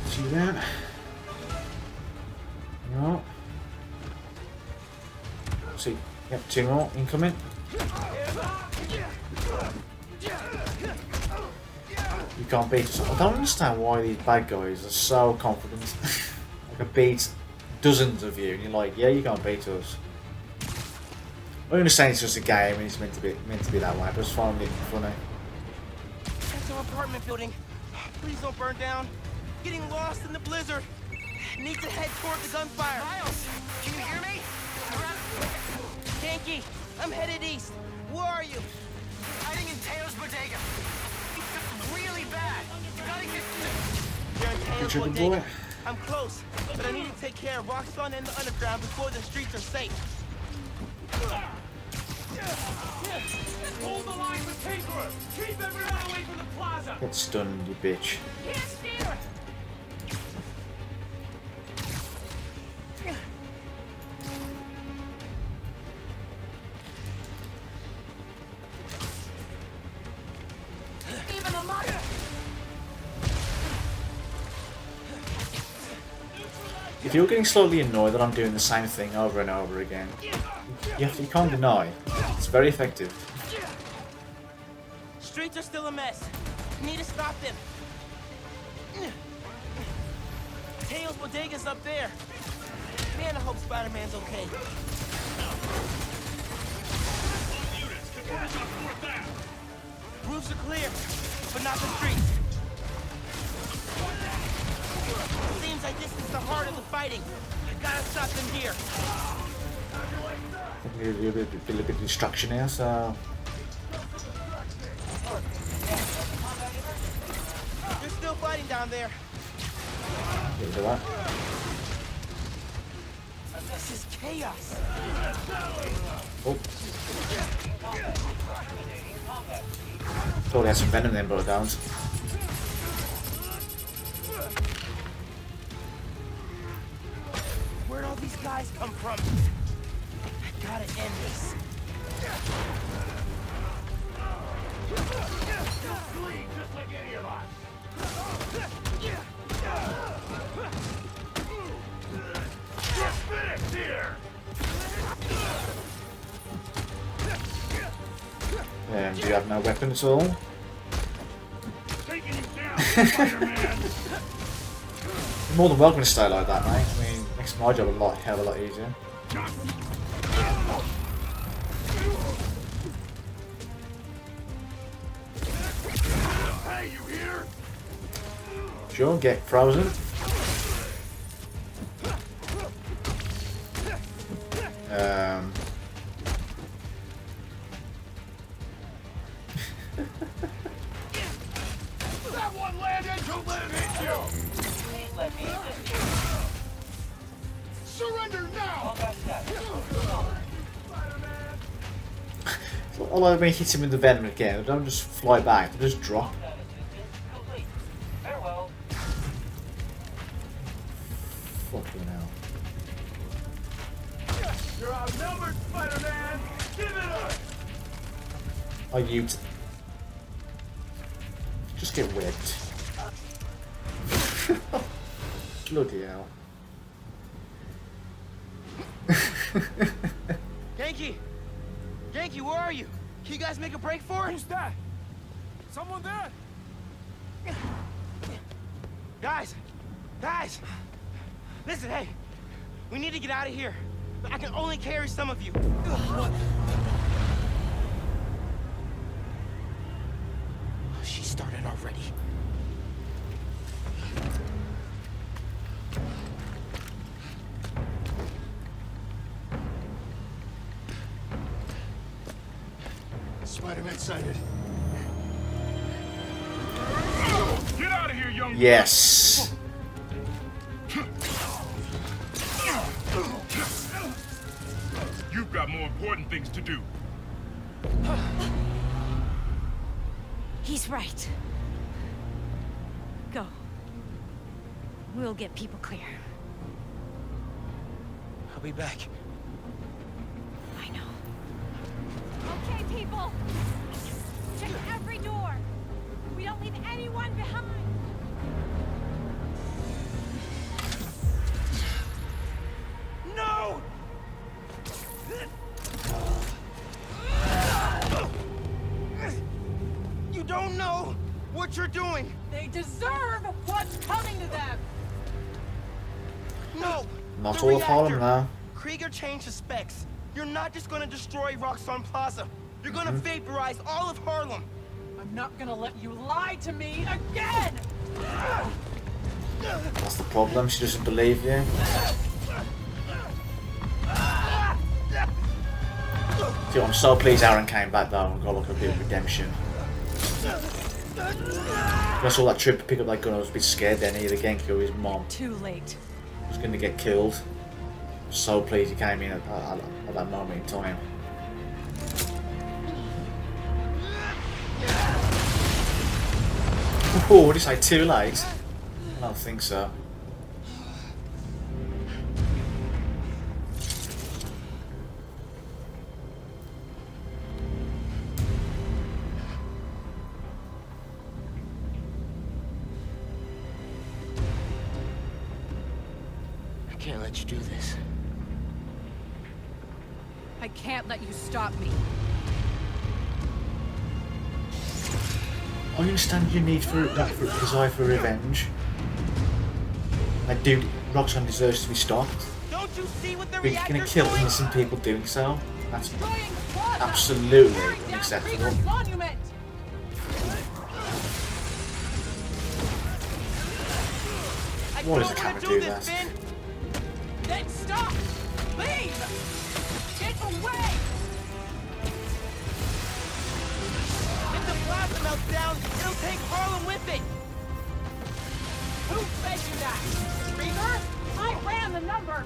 S1: See that? No. See, yep, 2 more incoming. You can't beat us. I don't understand why these bad guys are so confident. Like, I beat dozens of you, and you're like, yeah, you can't beat us. I understand it's just a game, and it's meant to be that way, but it's finding it funny.
S2: That's our apartment building. Please don't burn down. Getting lost in the blizzard. Need to head toward the gunfire.
S14: Miles, can you hear me?
S2: Yankee, I'm headed east. Where are you?
S14: Hiding in Teo's bodega. It's really bad. You gotta get...
S2: You're in Teo's
S1: Good
S2: bodega.
S1: boy.
S2: I'm close, but I need to take care of Roxxon and the underground before the streets are safe.
S11: Hold the line with Tinkerer! Keep everyone away from the plaza!
S1: Get stunned, you bitch.
S11: Can't steer!
S14: Even a mother!
S1: If you're getting slowly annoyed that I'm doing the same thing over and over again, you can't deny. It's very effective.
S2: Streets are still a mess. Need to stop them. Tails Bodega's up there. Man, I hope Spider-Man's okay. Roofs are clear, but not the streets. Seems like this is the heart of the fighting. I gotta stop them here.
S1: A little bit of distraction here, so...
S2: They're still fighting down there.
S1: Get rid of that.
S2: This is chaos.
S1: Oh. Thought he had some venom then, but I don't.
S2: Where'd all these guys come from? I gotta end this.
S11: Bleed just like any of us! Just finished here!
S1: Do you have no weapon at all?
S11: Taking you down, Spider-Man!
S1: You're more than welcome to stay like that, mate. I mean, makes my job a hell of a lot easier.
S11: Hey, you here?
S1: Sure, get frozen.
S11: That one landed! Don't let it hit you! Let me surrender now!
S1: Although when you hit him with the venom again, they don't just fly back, they just drop.
S11: Farewell.
S1: Fucking hell.
S11: You're outnumbered, Spider-Man! Give it up!
S1: Are you just get whipped? Bloody hell.
S2: Yankee! Yankee, where are you? Can you guys make a break for it?
S11: Who's that? Someone there?
S2: Guys! Guys! Listen, hey! We need to get out of here. I can only carry some of you. What? She started already.
S11: Spider-Man sighted. Get out of here, young man!
S1: Yes.
S11: You've got more important things to do.
S15: He's right. Go. We'll get people clear.
S2: I'll be back.
S15: I know.
S3: Okay, people. Check every door. We don't leave anyone behind.
S2: No! You don't know what you're doing.
S5: They deserve what's coming to them.
S2: No.
S1: Not
S2: the
S1: all of Harlem
S2: reactor.
S1: now.
S2: Krieger changed the specs. You're not just gonna destroy Roxxon Plaza. You're gonna vaporize all of Harlem.
S5: I'm not gonna let you lie to me again!
S1: That's the problem, she doesn't believe you. Dude, I'm so pleased Aaron came back though and got like a bit of redemption. When I saw that trooper pick up that gun, I was a bit scared then either Genki or his mom
S5: Too late.
S1: was going to get killed. I'm so pleased he came in at that moment in time. Oh, what did you say? Too late? I don't think so.
S2: I can't let you do this.
S3: I can't let you stop me.
S1: I understand your need for desire for revenge. I do. Roxanne deserves to be stopped.
S2: Don't you see what the
S1: But you're gonna
S2: reactor's
S1: kill
S2: doing?
S1: innocent people doing so. That's absolutely unacceptable. Why does the camera do that?
S5: Then stop! Leave! Get away!
S2: If the plasma melts down, it'll take Harlem with it!
S5: Who fed you that? Reaper? I ran the number!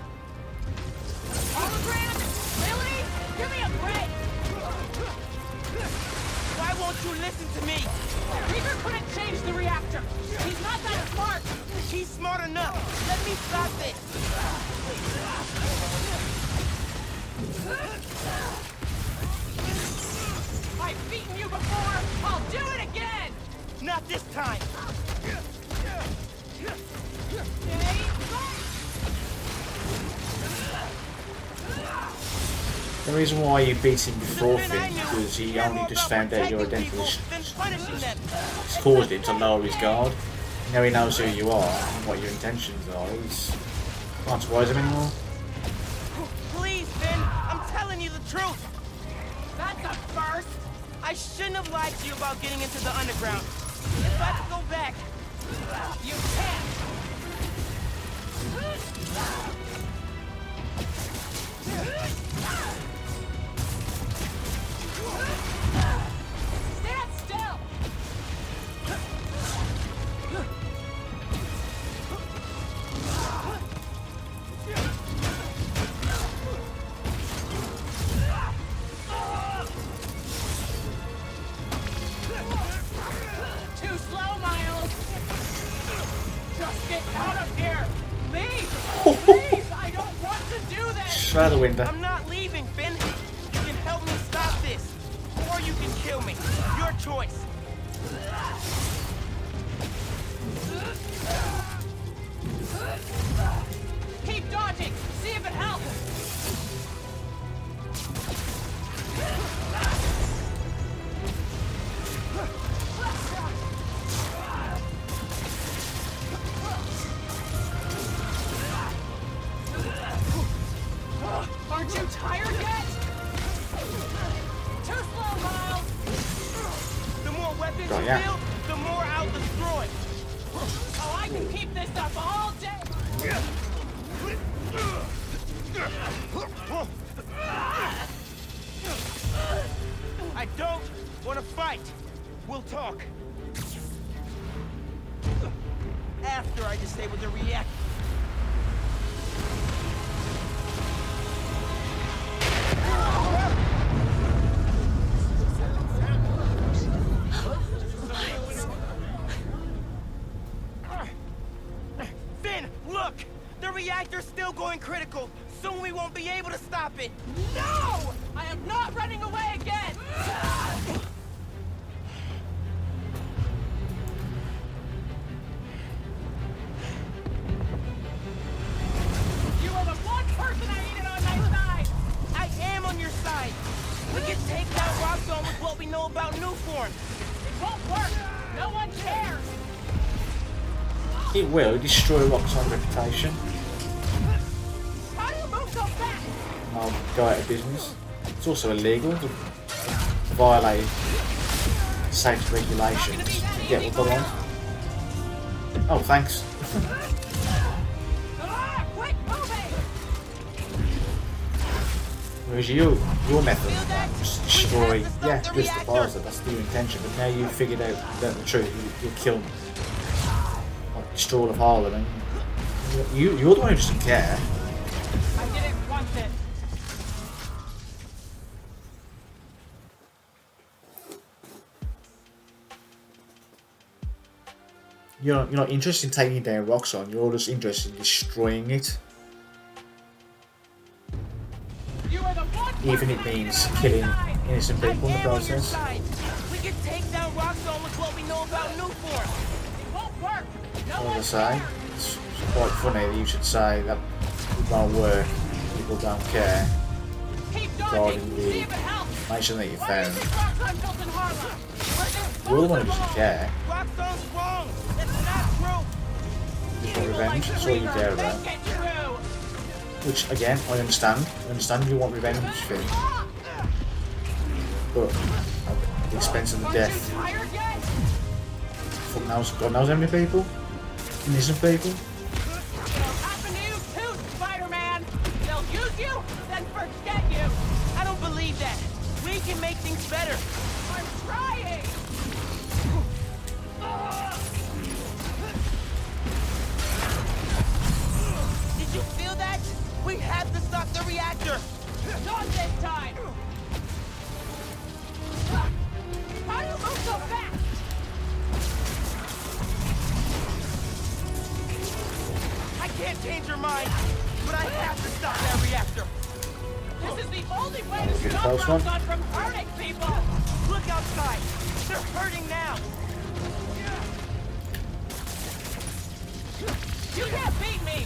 S5: Hologram? Really? Give me a break!
S2: Why won't you listen to me?
S5: Reaper couldn't change the reactor! He's not that smart!
S2: He's smart enough! Let me stop this!
S5: I've beaten you before! I'll do it again!
S2: Not this time!
S1: The reason why you beat him before Finn is because he only just found out your identity. It's caused him to lower his guard. Now he knows who you are and what your intentions are. He's can't surprise him anymore.
S2: Please, Finn! I'm telling you the truth!
S5: That's a first!
S2: I shouldn't have lied to you about getting into the underground. If I could go back...
S5: You can't! Stand still! Too slow, Miles! Just get out of here! Leave! Please! I don't want to do this!
S1: Straight out the window.
S2: I'm not leaving, Finn! You can help me stop this! Or you can kill me! Your choice!
S5: Keep dodging! See if it helps! Aren't you tired yet? Too slow, Miles!
S2: The more weapons
S1: Oh,
S2: you
S1: yeah.
S2: build, the more I'll destroy!
S5: Oh, I can keep this up all day!
S2: I don't want to fight! We'll talk! After I disable the reactor. Finn, look! The reactor's still going critical. Soon we won't be able to stop it.
S5: No! I am not running away again! You are the one person I needed on my side!
S2: I am on your side. We can take down Rock Zone with what we know about Newform.
S5: It won't work! No one cares!
S1: It will destroy Roxxon's reputation.
S5: How do you move so fast?
S1: And I'll go out of business. It's also illegal to violate safety regulations to get what they want. Oh, thanks.
S5: Quit moving!
S1: Whereas your method, just destroy, yeah, just the bars, that's your intention, but now you've figured out the truth, you'll kill them. Like, destroy all of Harlem, and you're the one who doesn't care.
S5: I didn't want it.
S1: you're not interested in taking down Roxxon, you're just interested in destroying it. Even if it means killing innocent people in the process.
S2: We can take down Roxxon with what we know about Newport. It won't work.
S1: As I say, it's quite funny that you should say that it won't work, people don't care, regarding the information that you found. You're the one who doesn't care. You want revenge, that's all you care about. Which, again, I understand. I understand you want revenge, Finn. But at the expense of the death. Fuck knows, God knows how many people? Innocent people?
S5: It'll happen to you too, Spider-Man! They'll use you, then forget you!
S2: I don't believe that. We can make things better.
S5: I'm trying!
S2: Did you feel that? We have to stop the reactor!
S5: Not this time! How do you move so fast?
S2: I can't change your mind, but I have to stop that reactor!
S5: This is the only way to stop Roxxon from hurting people!
S2: Look outside! They're hurting now!
S5: You can't beat me!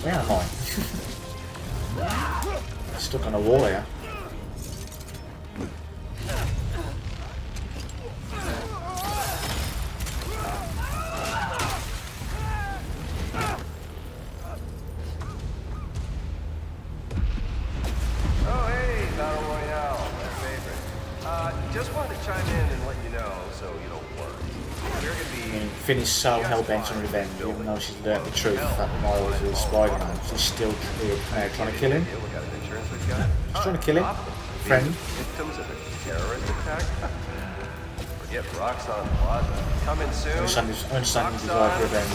S1: Where am I? Stuck on a wall here.
S6: Oh, hey, Battle Royale, my favorite. Just wanted to chime in and let you know, so you don't worry. We're gonna be...
S1: Finn is so hell-bent on revenge, even though she's learnt the truth that Miles is Spider-Man. She's still trying to kill him. She's trying to kill him. Friend.
S6: Victims of a terrorist attack? Forget Roxxon Plaza. Coming soon.
S1: I understand his desire for revenge.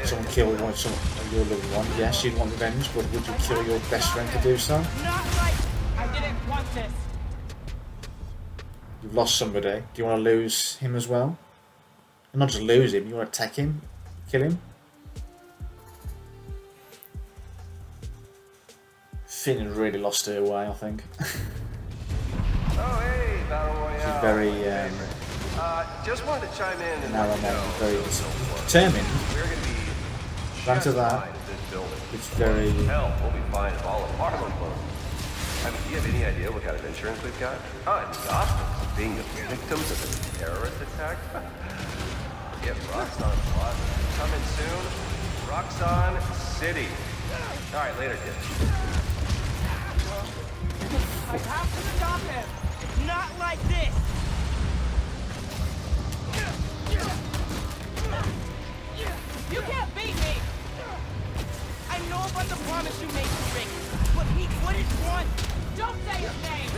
S1: Someone killed your loved one. Yes, you'd want revenge, but would you kill your best friend to do so?
S5: Not like I didn't want this.
S1: You've lost somebody. Do you want to lose him as well? And not just lose him, you want to attack him? Kill him? Finn really lost her way, I think.
S6: Oh, hey, Battle Royale.
S1: She's very,
S6: just wanted to chime in and
S1: now
S6: let you know.
S1: very determined.
S6: We're going to be
S1: Back to that. It's very...
S6: Hell, we'll be fine if all of Harlem blows. I mean, do you have any idea what kind of insurance we've got? Gotham being the victims of a terrorist attack? Forget Roxxon Plaza. Coming soon. Roxxon City. All right, later, kids.
S5: I have to stop him.
S2: Not like this!
S5: You can't beat me!
S2: I know about the promise you made to Rick, but he wouldn't want...
S5: Don't say his name!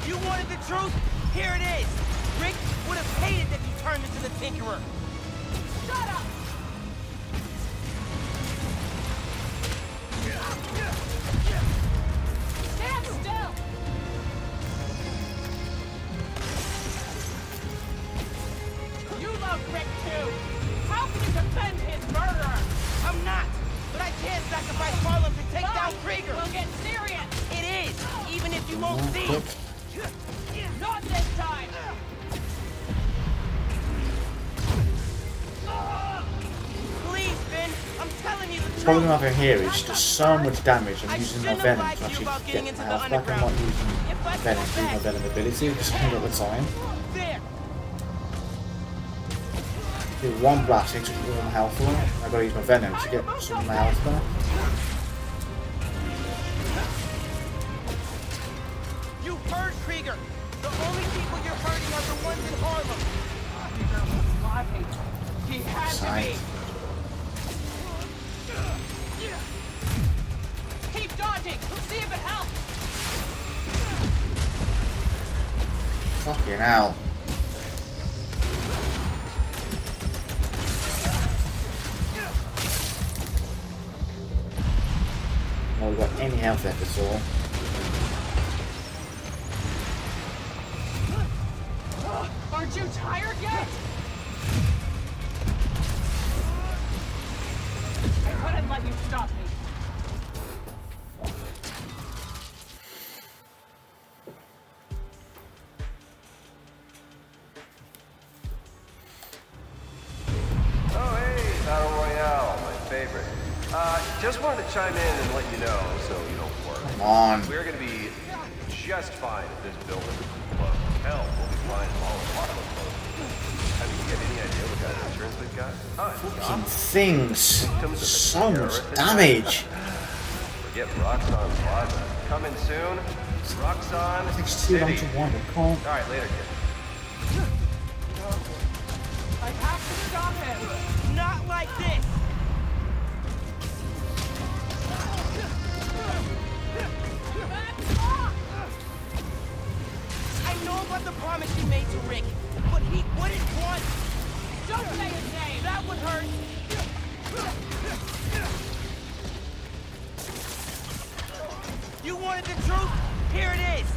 S2: You wanted the truth? Here it is! Rick would have hated that you turned into the Tinkerer!
S5: Shut up! Stand still! You love Rick too! How can you defend his murderer?
S2: I'm not! But I can't sacrifice Harlem to take down Krieger!
S5: We'll get serious!
S2: It is! Even if you won't see!
S5: Not this time!
S2: Please, Finn! I'm telling you the
S1: The
S2: truth!
S1: problem over here is just so much damage. I'm using my venom to actually get my health back. I'm not using venom to use my venom ability because I haven't got the time. Do one blast into all my health away. I've got to use my venom to get some of my health back.
S2: You heard Krieger! The only people you're hurting are the ones in Harlem!
S5: Krieger was lying. He had to be! Keep dodging! See if it helps!
S1: Fucking hell. Not got any health left at all.
S5: Aren't you tired yet? I couldn't let you stop me.
S6: Oh, hey, Battle Royale, my favorite. Just wanted to chime in and let you know so you don't worry.
S1: Come on.
S6: We're gonna be just fine if this building closes. Hell, we'll be fine if all of Harlem closes. Have you got any idea what kind of insurance we've got?
S1: Fucking things. So much damage.
S6: Forget Roxxon Plaza. Coming soon. Roxxon
S1: It takes too long
S6: City.
S1: to wind. I can't.
S6: Alright, later, kid.
S5: I have to stop him.
S8: Not like this! I know about the promise he made to Rick, but he wouldn't want...
S5: Don't say his name.
S8: That would hurt. You wanted the truth? Here it is.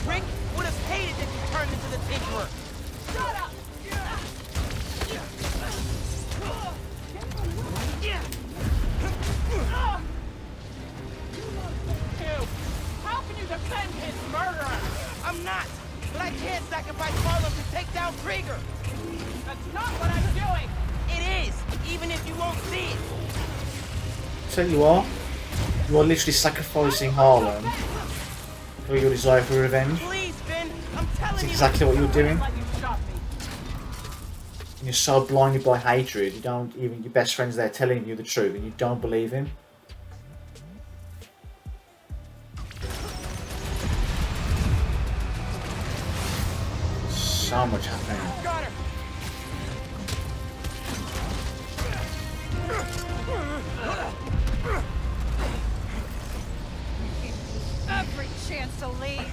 S8: Rick would have hated that you turned into the Tinkerer.
S5: Shut up. How can you defend his murderer?
S8: I'm not, but I can't sacrifice Harlem to take down Krieger.
S5: That's not what I'm doing.
S8: It is, even if you won't see it.
S1: Tell you what, you are literally sacrificing Harlem for your desire for revenge.
S8: Please, Finn, I'm telling
S1: That's
S8: you.
S1: exactly what you're doing.
S5: Let you stop me.
S1: And you're so blinded by hatred, you don't even, your best friend's there telling you the truth and you don't believe him. So much happening.
S8: Got her.
S5: Every chance to leave.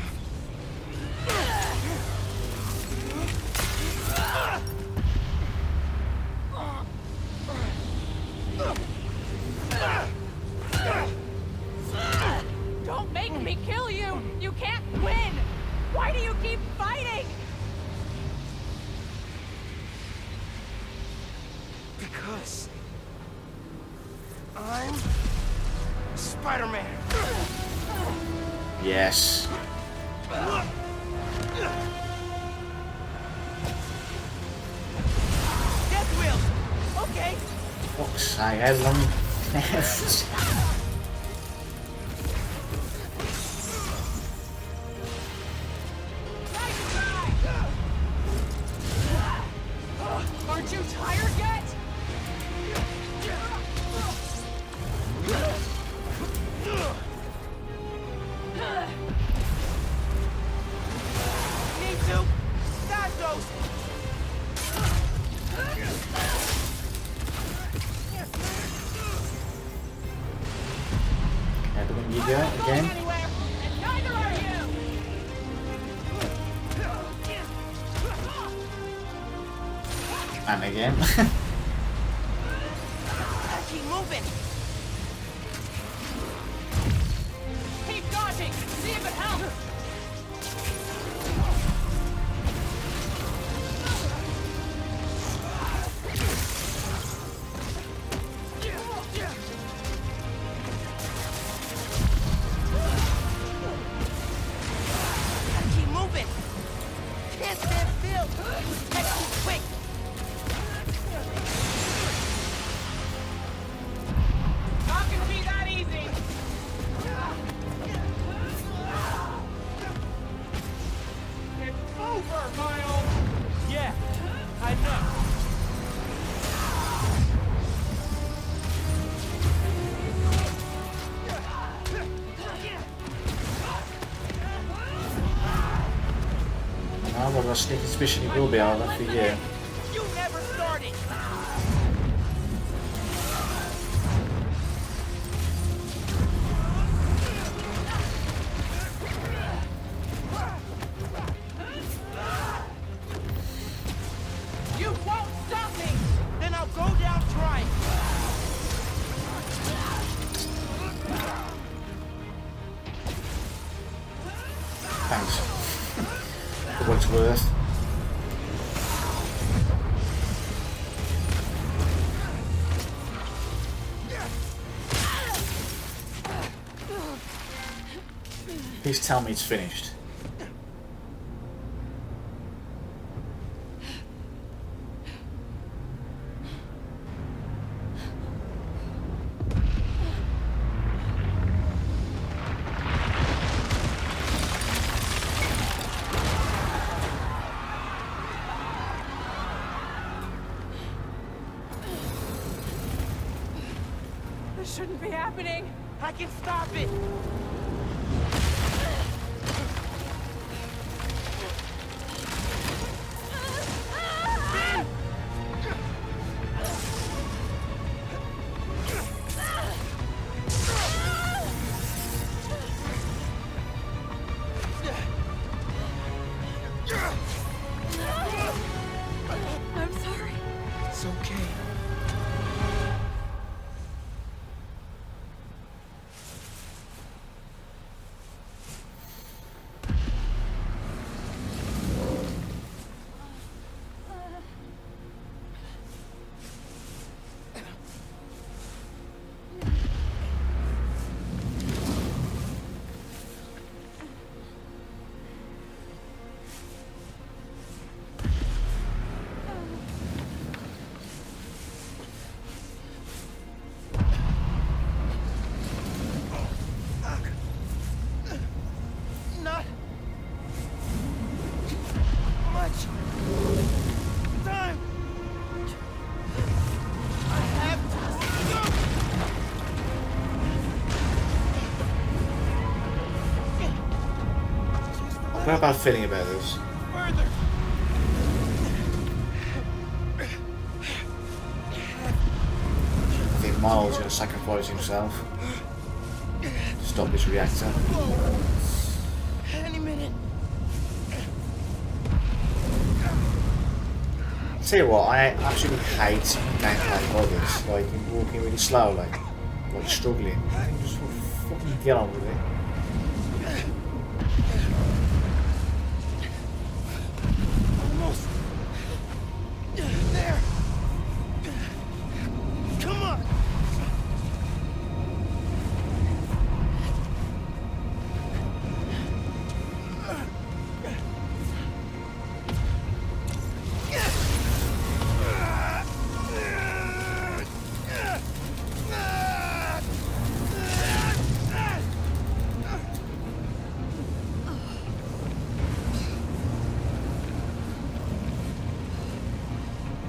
S5: Don't make me kill you! You can't win! Why do you keep fighting?
S8: Because I'm Spider-Man.
S1: Yes.
S8: Death wheels. Okay.
S1: Fuck's sake, how long left?
S5: Aren't you tired yet?
S8: Need to. Dodge those.
S1: Everything you go again.
S5: Anywhere, and neither are you!
S1: And again.
S8: Keep moving.
S5: Keep dodging! See if it helps!
S8: Keep moving. Can't stand still. It was too quick.
S5: Not gonna be that easy! It's over, Miles!
S8: Yeah, I know.
S1: I've got a sneaking suspicion it will be over for you.
S8: You never started.
S5: You won't stop me!
S8: Then I'll go down trying.
S1: worth. Please tell me it's finished.
S5: This shouldn't be happening. I can stop it.
S15: I'm sorry.
S2: It's okay. Not much time. I have to go.
S1: I've got a bad feeling about this.
S5: Further.
S1: I think Miles is going to sacrifice himself to stop this reactor.
S5: Any minute.
S1: Tell you what, I absolutely hate gameplay like this. Like, you're walking really slowly, like struggling. Just fucking get on with it.
S5: Almost there. Come on.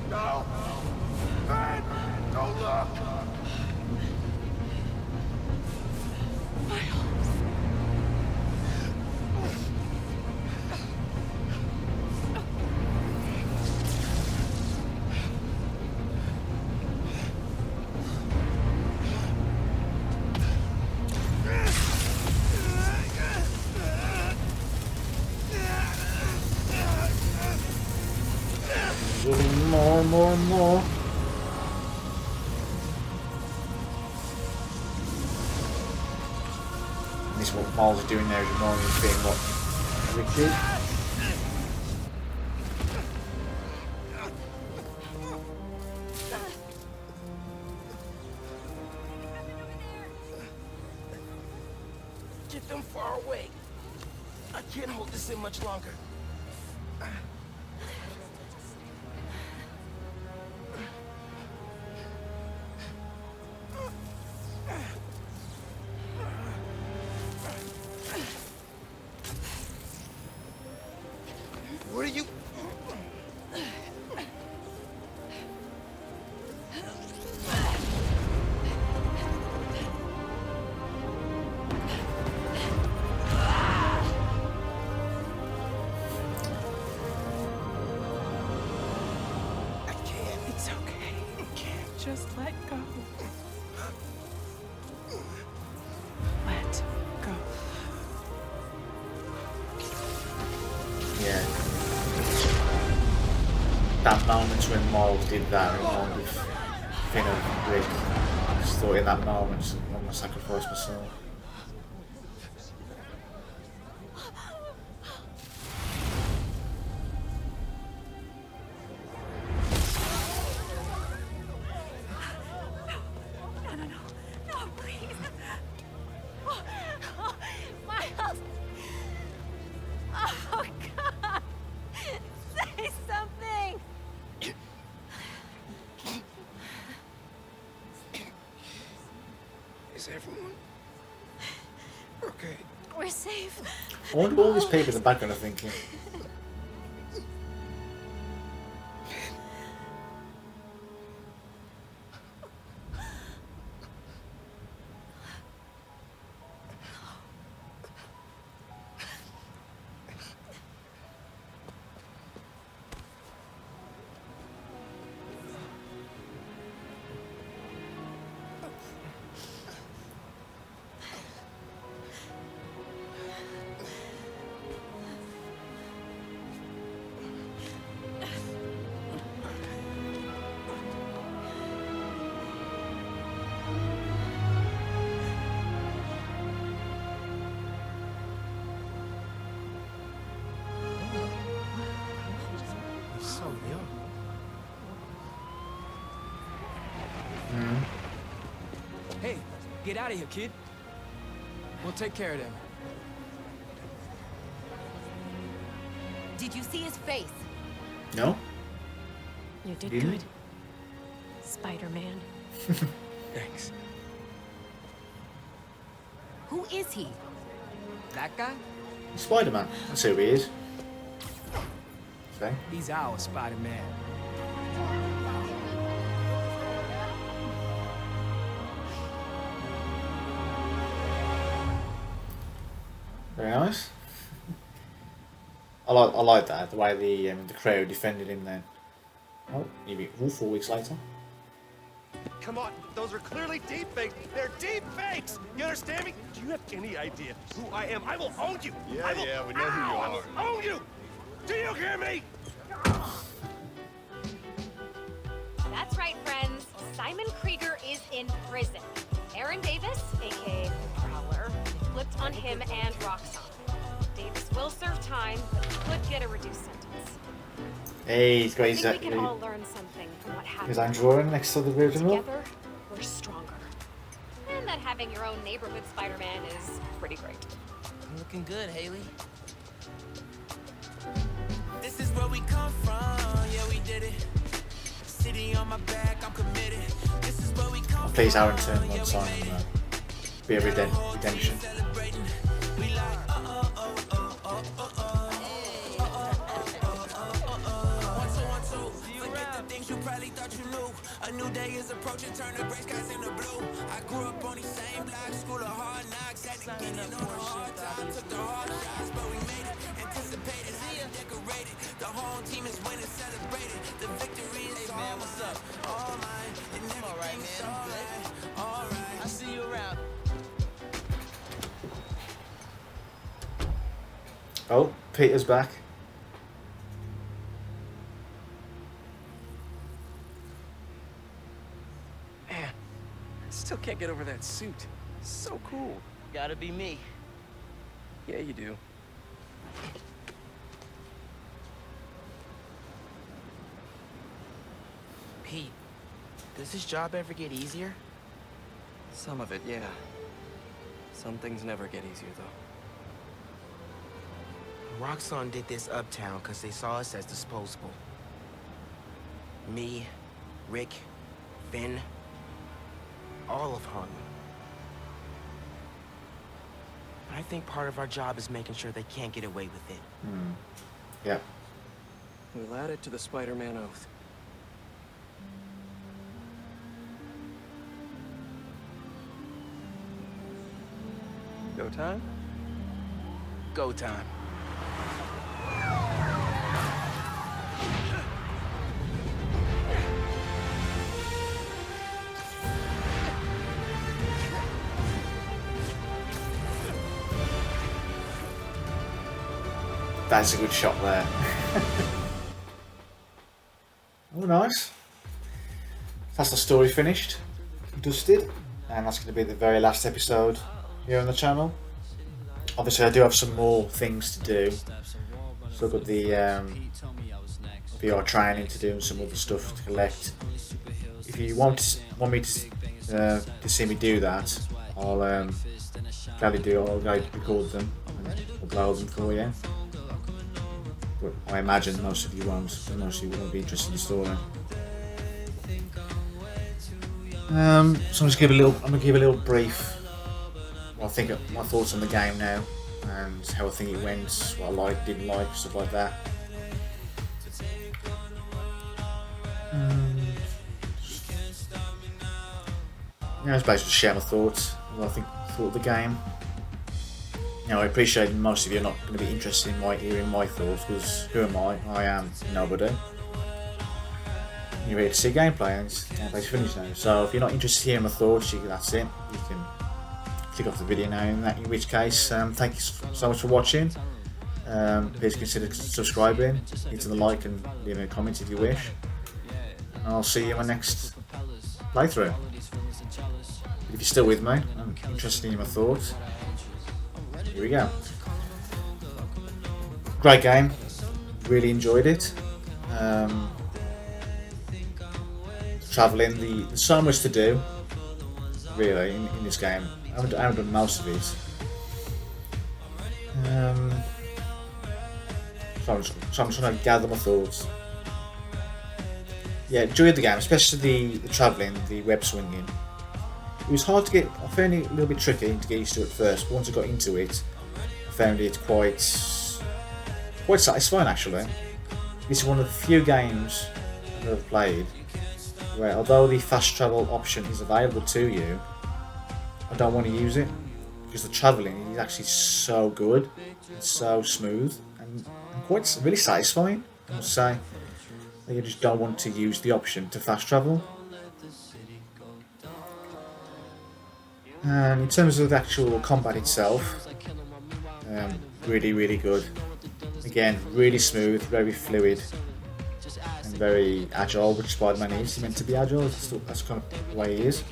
S5: No! Ben! Don't look!
S1: Getting more and more and more. This is what Miles is doing there, is ignoring him being what every kid.
S5: Get them far away. I can't hold this in much longer. What are you...
S3: It's okay. You can't just let go. Let go.
S1: Yeah. That moment when Miles did that reminded Finn of Rick. I just thought in that moment, I'm going to sacrifice myself.
S15: Dave.
S1: I wonder what all these people in the background are thinking.
S2: So young.
S17: Hey, get out of here, kid. We'll take care of them.
S7: Did you see his face?
S1: No?
S18: You did
S1: Didn't?
S18: good. Spider-Man.
S17: Thanks.
S7: Who is he?
S17: That guy?
S1: Spider-Man. That's who he is. Okay.
S17: He's our Spider-Man.
S1: Very nice. I like that, the way the crowd defended him then. Oh, maybe 4 weeks later.
S11: Come on, those are clearly deepfakes. They're deepfakes. You understand me? Do you have any idea who I am? I will own you.
S12: Yeah, yeah, we know who you
S11: I
S12: are.
S11: will own you. Do you hear me?
S15: That's right, friends. Simon Krieger is in prison. Aaron Davis, aka Prowler, flipped on him and Roxxon. Davis will serve time, but could get a reduced sentence.
S1: Hey, he's got
S15: I
S1: his,
S15: think we can all learn something from what happened.
S1: his android next to the original.
S15: Together, we're stronger. And that having your own neighborhood Spider-Man is pretty great.
S2: Looking good, Haley.
S5: This is where we come from, yeah, we did it. City on my back, I'm committed. This is where we come from.
S1: Please, Aaron turn one side and be a redemption.
S5: A new day is approaching, turn the gray skies into blue. I grew up on the same block, school of hard knocks. Had to get in on the hard time, took the hard shots, but we made it. Anticipated, how decorated. The whole team is winning, celebrated. The victory is all man, what's up? All mine, and everything's alright. Alright, I'll see you around.
S1: Oh, Peter's back.
S17: Man, I still can't get over that suit. So cool.
S2: Gotta be me.
S17: Yeah, you do.
S2: Pete, does this job ever get easier?
S8: Some of it, yeah. Some things never get easier, though.
S2: Roxxon did this uptown because they saw us as disposable. Me, Rick, Finn, all of Harlem. I think part of our job is making sure they can't get away with it.
S1: Yeah.
S8: We'll add it to the Spider-Man oath. Go time?
S2: Go time.
S1: That's a good shot there. Oh, nice. That's the story finished, dusted, and that's going to be the very last episode here on the channel. Obviously, I do have some more things to do. So I've got the VR training to do and some other stuff to collect. If you want me to see me do that, I'll gladly record them and upload them for you. But I imagine most of you won't. Most of you won't be interested in the story. So I'm gonna give a little brief. I think my thoughts on the game now. and how I think it went, what I liked, didn't like, stuff like that. Yeah, it's basically share my thoughts, what I thought of the game. I appreciate most of you are not going to be interested in hearing my thoughts, because who am I? I am nobody. You're here to see gameplay, and gameplay's finished now. So if you're not interested in hearing my thoughts, that's it. You can click off the video now. In which case, thank you so much for watching. Please consider subscribing, hitting the like, and leaving a comment if you wish. And I'll see you in my next playthrough. If you're still with me, I'm interested in my thoughts. Here we go. Great game. Really enjoyed it. Travelling, there's so much to do. Really, in this game. I haven't done most of it. So I'm trying to gather my thoughts. Yeah, enjoyed the game, especially the travelling, the web swinging. It was hard to get. I found it a little bit tricky to get used to at first. But once I got into it, I found it quite satisfying actually. This is one of the few games I've ever played where, although the fast travel option is available to you, I don't want to use it because the travelling is actually so good, it's so smooth, and quite really satisfying. I must say, I just don't want to use the option to fast travel. And in terms of the actual combat itself, really good. Again, really smooth, very fluid, and very agile, which Spider-Man is. He's meant to be agile, that's kind of the way he is.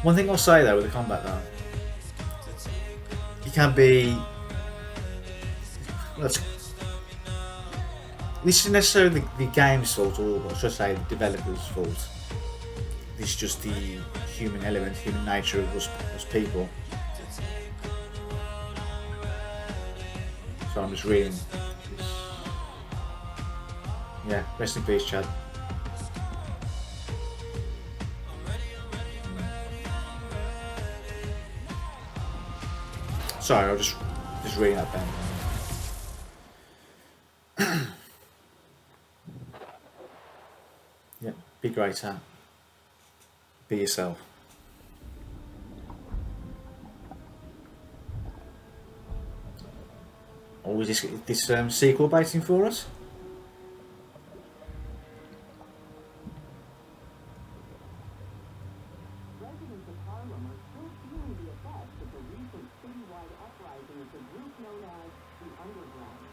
S1: One thing I'll say though with the combat though, it can be... This isn't necessarily the game's fault, or should I say the developer's fault. This is just the human element, human nature of us people. So I'm just reading this. Yeah, rest in peace, Chad. Sorry, I was just reading that down. Yeah, be greater. Be yourself. Or is this sequel baiting for us?
S19: Residents of Harlem are still feeling the effects of the recent citywide uprising of the group known as the Underground.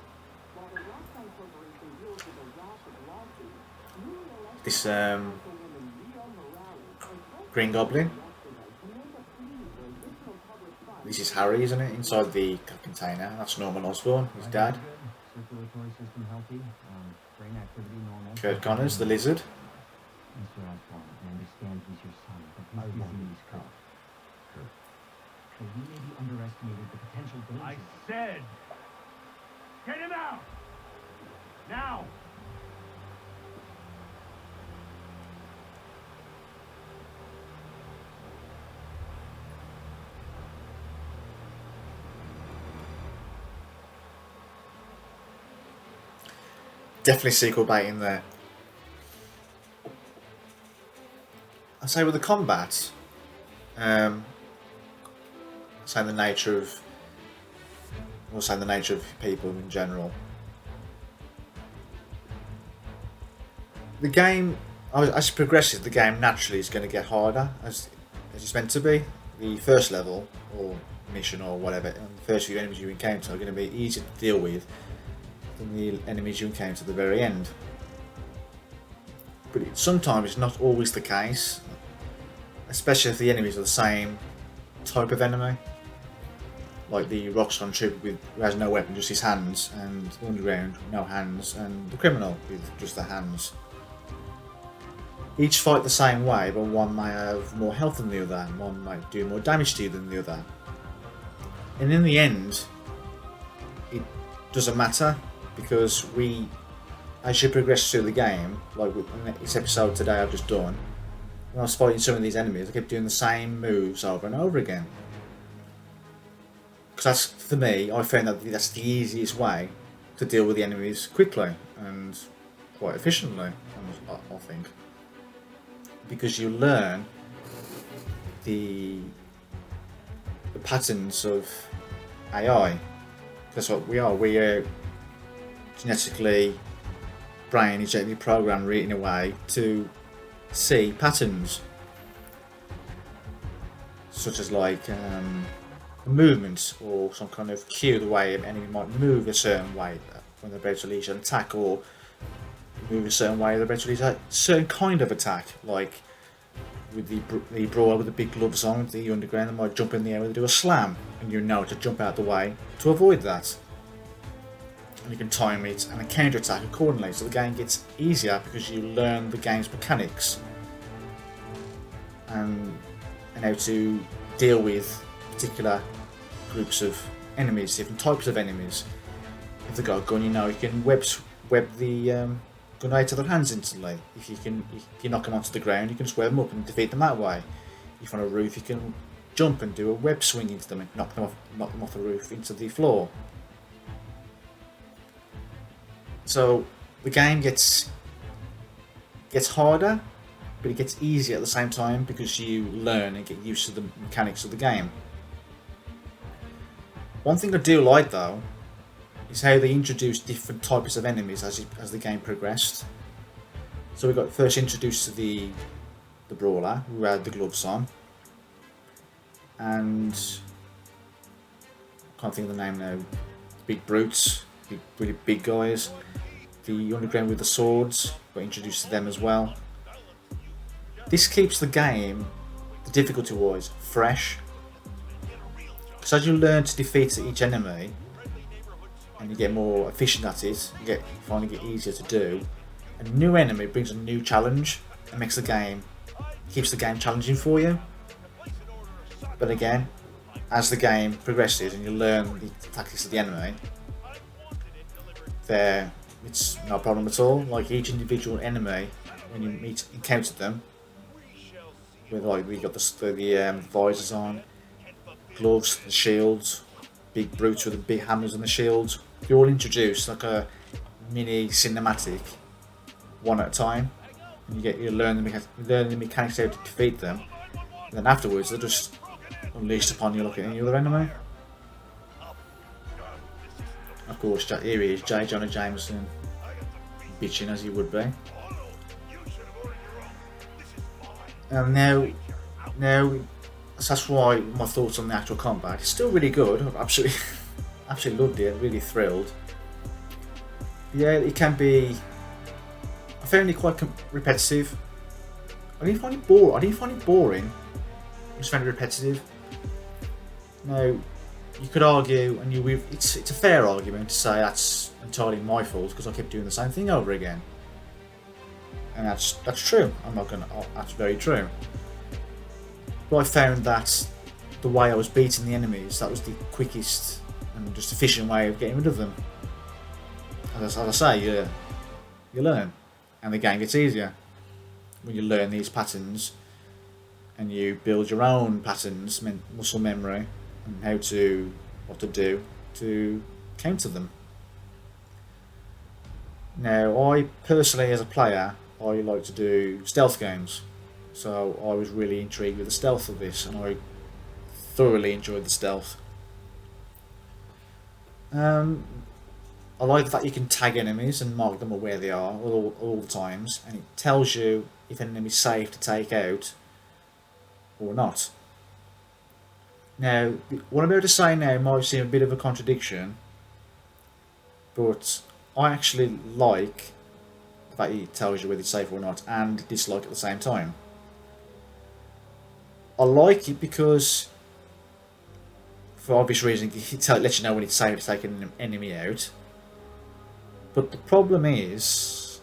S19: While the Rocktown Corporation deals with a rash of lawsuits, newly elected
S1: This
S19: Councilwoman Rio Morales
S1: Green Goblin.
S19: yesterday to make a plea for additional public funds.
S1: This is Harry, isn't it? Inside the container. That's Norman Osborn, his dad.
S20: Circulatory system healthy, brain activity normal.
S1: Kurt Connors, the lizard.
S20: Mr. Osborn, I understand he's your son, but his disease, Kurt. We maybe underestimated the potential danger.
S16: I said, get him out! Now!
S1: Definitely sequel baiting there. I say with the combat, say the nature of, people in general. The game, as it progresses, the game naturally is going to get harder as it's meant to be. The first level or mission or whatever, and the first few enemies you encounter are going to be easier to deal with than the enemies you encounter at the very end. But sometimes it's not always the case, especially if the enemies are the same type of enemy, like the Roxxon trooper who has no weapon, just his hands, and the Underground, no hands, and the criminal with just the hands. Each fight the same way, but one may have more health than the other, and one might do more damage to you than the other. And in the end, it doesn't matter, because as you progress through the game, like with this episode today I've just done, when I was fighting some of these enemies, I kept doing the same moves over and over again. Because that's, for me, I found that that's the easiest way to deal with the enemies quickly and quite efficiently, I think. Because you learn the patterns of AI. That's what we are. We are genetically, brain is genetically programmed in a way to see patterns, such as like movements or some kind of cue, the way an enemy might move a certain way when they're about to release an attack, or move a certain way they're about to release a certain kind of attack, like with the brawler with the big gloves on, the underground, they might jump in the air and do a slam, and you know to jump out the way to avoid that. And you can time it and counter attack accordingly, so the game gets easier because you learn the game's mechanics and how to deal with particular groups of enemies, different types of enemies. If they've got a gun, you know you can web the gun out of their hands instantly. If you knock them onto the ground, you can just web them up and defeat them that way. If on a roof, you can jump and do a web swing into them and knock them off the roof into the floor. So the game gets harder, but it gets easier at the same time because you learn and get used to the mechanics of the game. One thing I do like though is how they introduced different types of enemies as the game progressed. So we got first introduced to the brawler who had the gloves on, and I can't think of the name now. Big brutes, really big guys. The underground with the swords, got introduced to them as well. This keeps the game, the difficulty wise, fresh. Because as you learn to defeat each enemy, and you get more efficient at it, you finally get easier to do, a new enemy brings a new challenge and keeps the game challenging for you. But again, as the game progresses and you learn the tactics of the enemy, it's no problem at all. Like each individual enemy, when you encounter them, with like we got the visors on, gloves, the shields, big brutes with the big hammers and the shields. They're all introduced like a mini cinematic, one at a time, and you learn the mechanics how to defeat them. And then afterwards, they're just unleashed upon you like any other enemy. Of course, here he is, J. Jonah Jameson, bitching as he would be. And now, that's why my thoughts on the actual combat. It's still really good. I've absolutely loved it. Really thrilled. Yeah, it can be. I found it quite repetitive. I didn't find it boring. I just found it repetitive. Now, you could argue, and it's a fair argument to say that's entirely my fault because I kept doing the same thing over again, and that's true. That's very true. But I found that the way I was beating the enemies, that was the quickest and just efficient way of getting rid of them. As I say, you learn, and the game gets easier when you learn these patterns, and you build your own patterns, muscle memory, and what to do to counter them. Now, I personally, as a player, I like to do stealth games, so I was really intrigued with the stealth of this, and I thoroughly enjoyed the stealth. I like the fact you can tag enemies and mark them where they are all the times, and it tells you if an enemy's safe to take out or not. Now, what I'm about to say now might seem a bit of a contradiction, but I actually like the fact it tells you whether it's safe or not, and dislike at the same time. I like it because, for obvious reasons, it lets you know when it's safe to take an enemy out. But the problem is,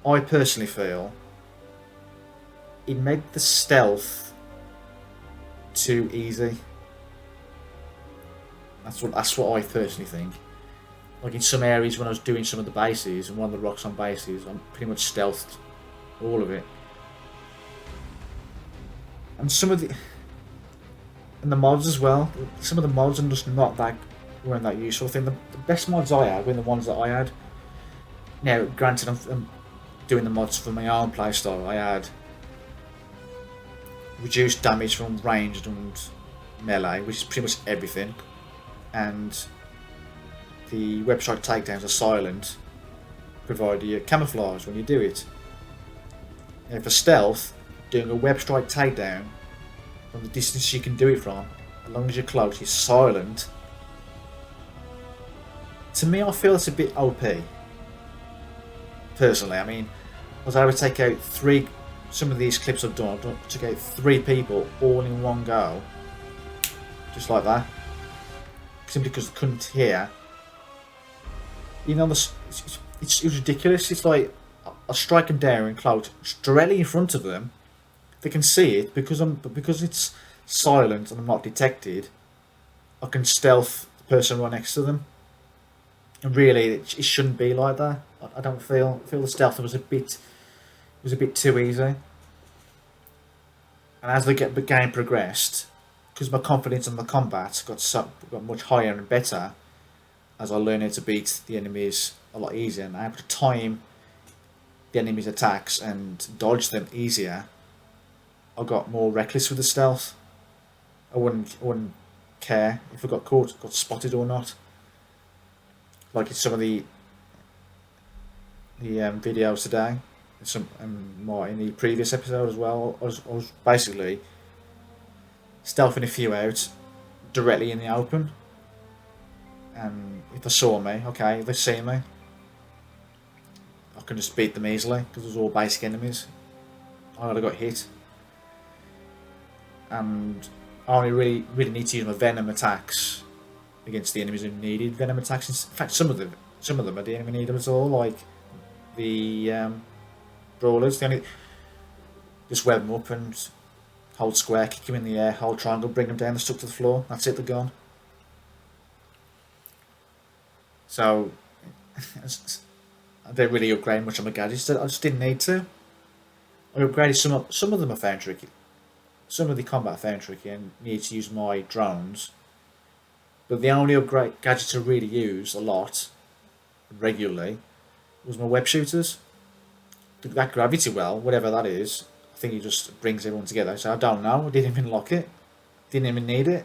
S1: I personally feel, it made the stealth too easy. That's what I personally think. Like in some areas when I was doing some of the bases and one of the rocks on bases, I'm pretty much stealthed all of it. And some of the mods as well. Some of the mods are just weren't that useful. I think the best mods I had were the ones that I had. Now, granted, I'm doing the mods for my own playstyle. I had reduced damage from ranged and melee, which is pretty much everything, and the website takedowns are silent, provided you camouflage when you do it. Now for stealth, doing a web strike takedown from the distance you can do it from, as long as you're close, is silent. To me, I feel it's a bit OP. Personally, I mean, as I would take out some of these clips I've done, I took out 3 people all in one go, just like that, simply because I couldn't hear. You know, it's ridiculous. It's like I strike them down and close directly in front of them. They can see it because it's silent and I'm not detected. I can stealth the person right next to them. And really, it shouldn't be like that. I don't feel the stealth was a bit too easy. And as the game progressed, because my confidence in the combat got much higher and better, as I learned how to beat the enemies a lot easier, and I able to time the enemy's attacks and dodge them easier, I got more reckless with the stealth. I wouldn't care if I got spotted or not. Like in some of the videos today, some more in the previous episode as well, I was basically stealthing a few out directly in the open. And if they saw me, okay, if they see me, I can just beat them easily because it was all basic enemies. I would have got hit, and I only really need to use my venom attacks against the enemies who needed venom attacks. In fact, some of them I didn't even need them at all. Like the brawlers, just web them up and hold square, kick them in the air, hold triangle, bring them down, they're stuck to the floor. That's it, they're gone. So I didn't really upgrade much on my gadgets. I just didn't need to. I upgraded some of them. I found tricky. Some of the combat I found tricky and needed to use my drones. But the only upgrade gadgets I really use a lot, regularly, was my web shooters. That gravity well, whatever that is, I think it just brings everyone together. So I don't know. I didn't even lock it. Didn't even need it.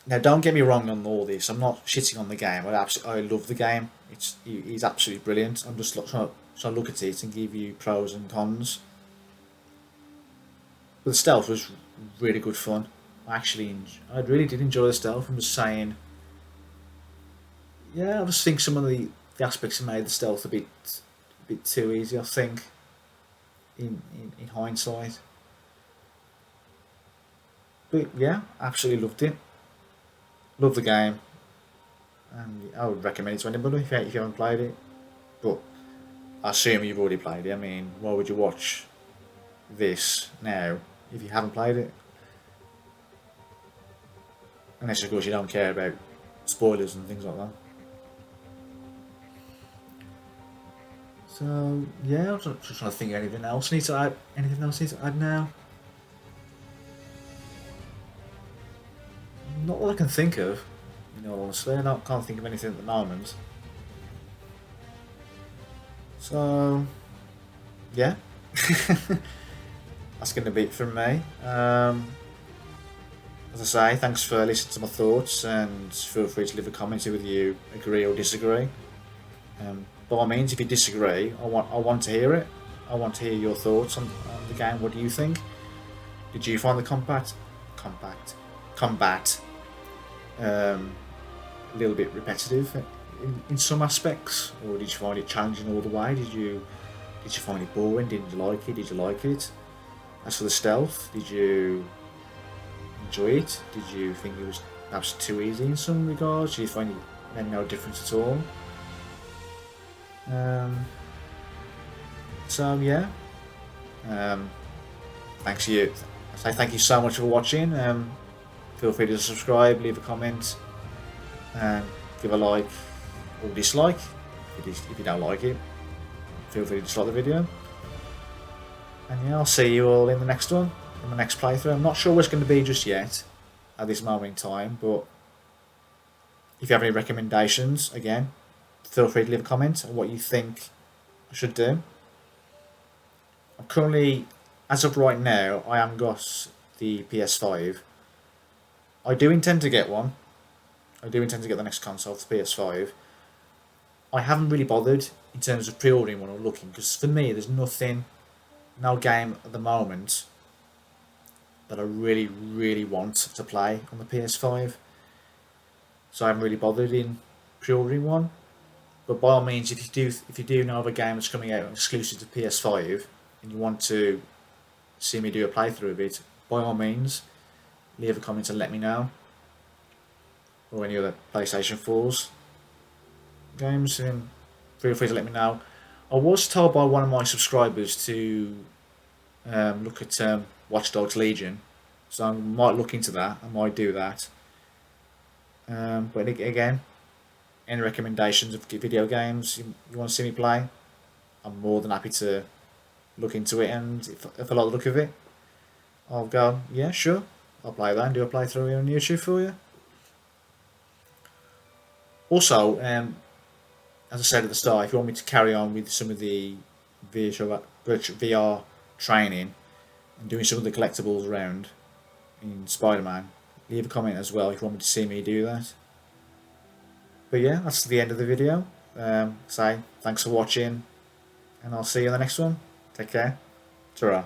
S1: Now, don't get me wrong on all this. I'm not shitting on the game. I love the game. It's absolutely brilliant. I'm just trying to look at it and give you pros and cons. But the stealth was really good fun. I really did enjoy the stealth. I'm just saying. Yeah, I just think some of the aspects that made the stealth a bit too easy. I think, in hindsight. But yeah, absolutely loved it. Love the game, and I would recommend it to anybody if you haven't played it. But I assume you've already played it. I mean, why would you watch this now if you haven't played it? Unless, of course, you don't care about spoilers and things like that. So yeah, I'm just trying to think of anything else need to add. Anything else need to add now? Not that I can think of, honestly. I can't think of anything at the moment. So, yeah. That's going to be it from me. As I say, thanks for listening to my thoughts, and feel free to leave a comment whether you agree or disagree. By all means, if you disagree, I want to hear it. I want to hear your thoughts on the game. What do you think? Did you find the combat a little bit repetitive in some aspects, or did you find it challenging all the way? Did you find it boring? Didn't you like it? Did you like it? As for the stealth, did you enjoy it? Did you think it was perhaps too easy in some regards? Did you find it made no difference at all? So yeah, thanks to you. I say thank you so much for watching. Feel free to subscribe, leave a comment, and give a like or dislike. If you don't like it, feel free to dislike the video. And yeah, I'll see you all in the next one, in my next playthrough. I'm not sure what it's going to be just yet, at this moment in time, but if you have any recommendations, again, feel free to leave a comment on what you think I should do. I'm currently, as of right now, I am got the PS5. I do intend to get one. I do intend to get the next console for PS5. I haven't really bothered in terms of pre-ordering one or looking, because for me there's nothing, no game at the moment that I really want to play on the PS5. So I haven't really bothered in pre-ordering one. But by all means, if you do know of a game that's coming out exclusive to PS5 and you want to see me do a playthrough of it, by all means, leave a comment and let me know. Or any other PlayStation 4's games, and feel free to let me know. I was told by one of my subscribers to look at Watch Dogs Legion, so I might look into that. I might do that. But again, any recommendations of video games you want to see me play, I'm more than happy to look into it, and if I like the look of it, I'll go, yeah, sure, I'll play that and do a playthrough on YouTube for you. Also, as I said at the start, if you want me to carry on with some of the VR training and doing some of the collectibles around in Spider-Man, leave a comment as well if you want me to see me do that. But yeah, that's the end of the video. Thanks for watching, and I'll see you in the next one. Take care. Ta-ra.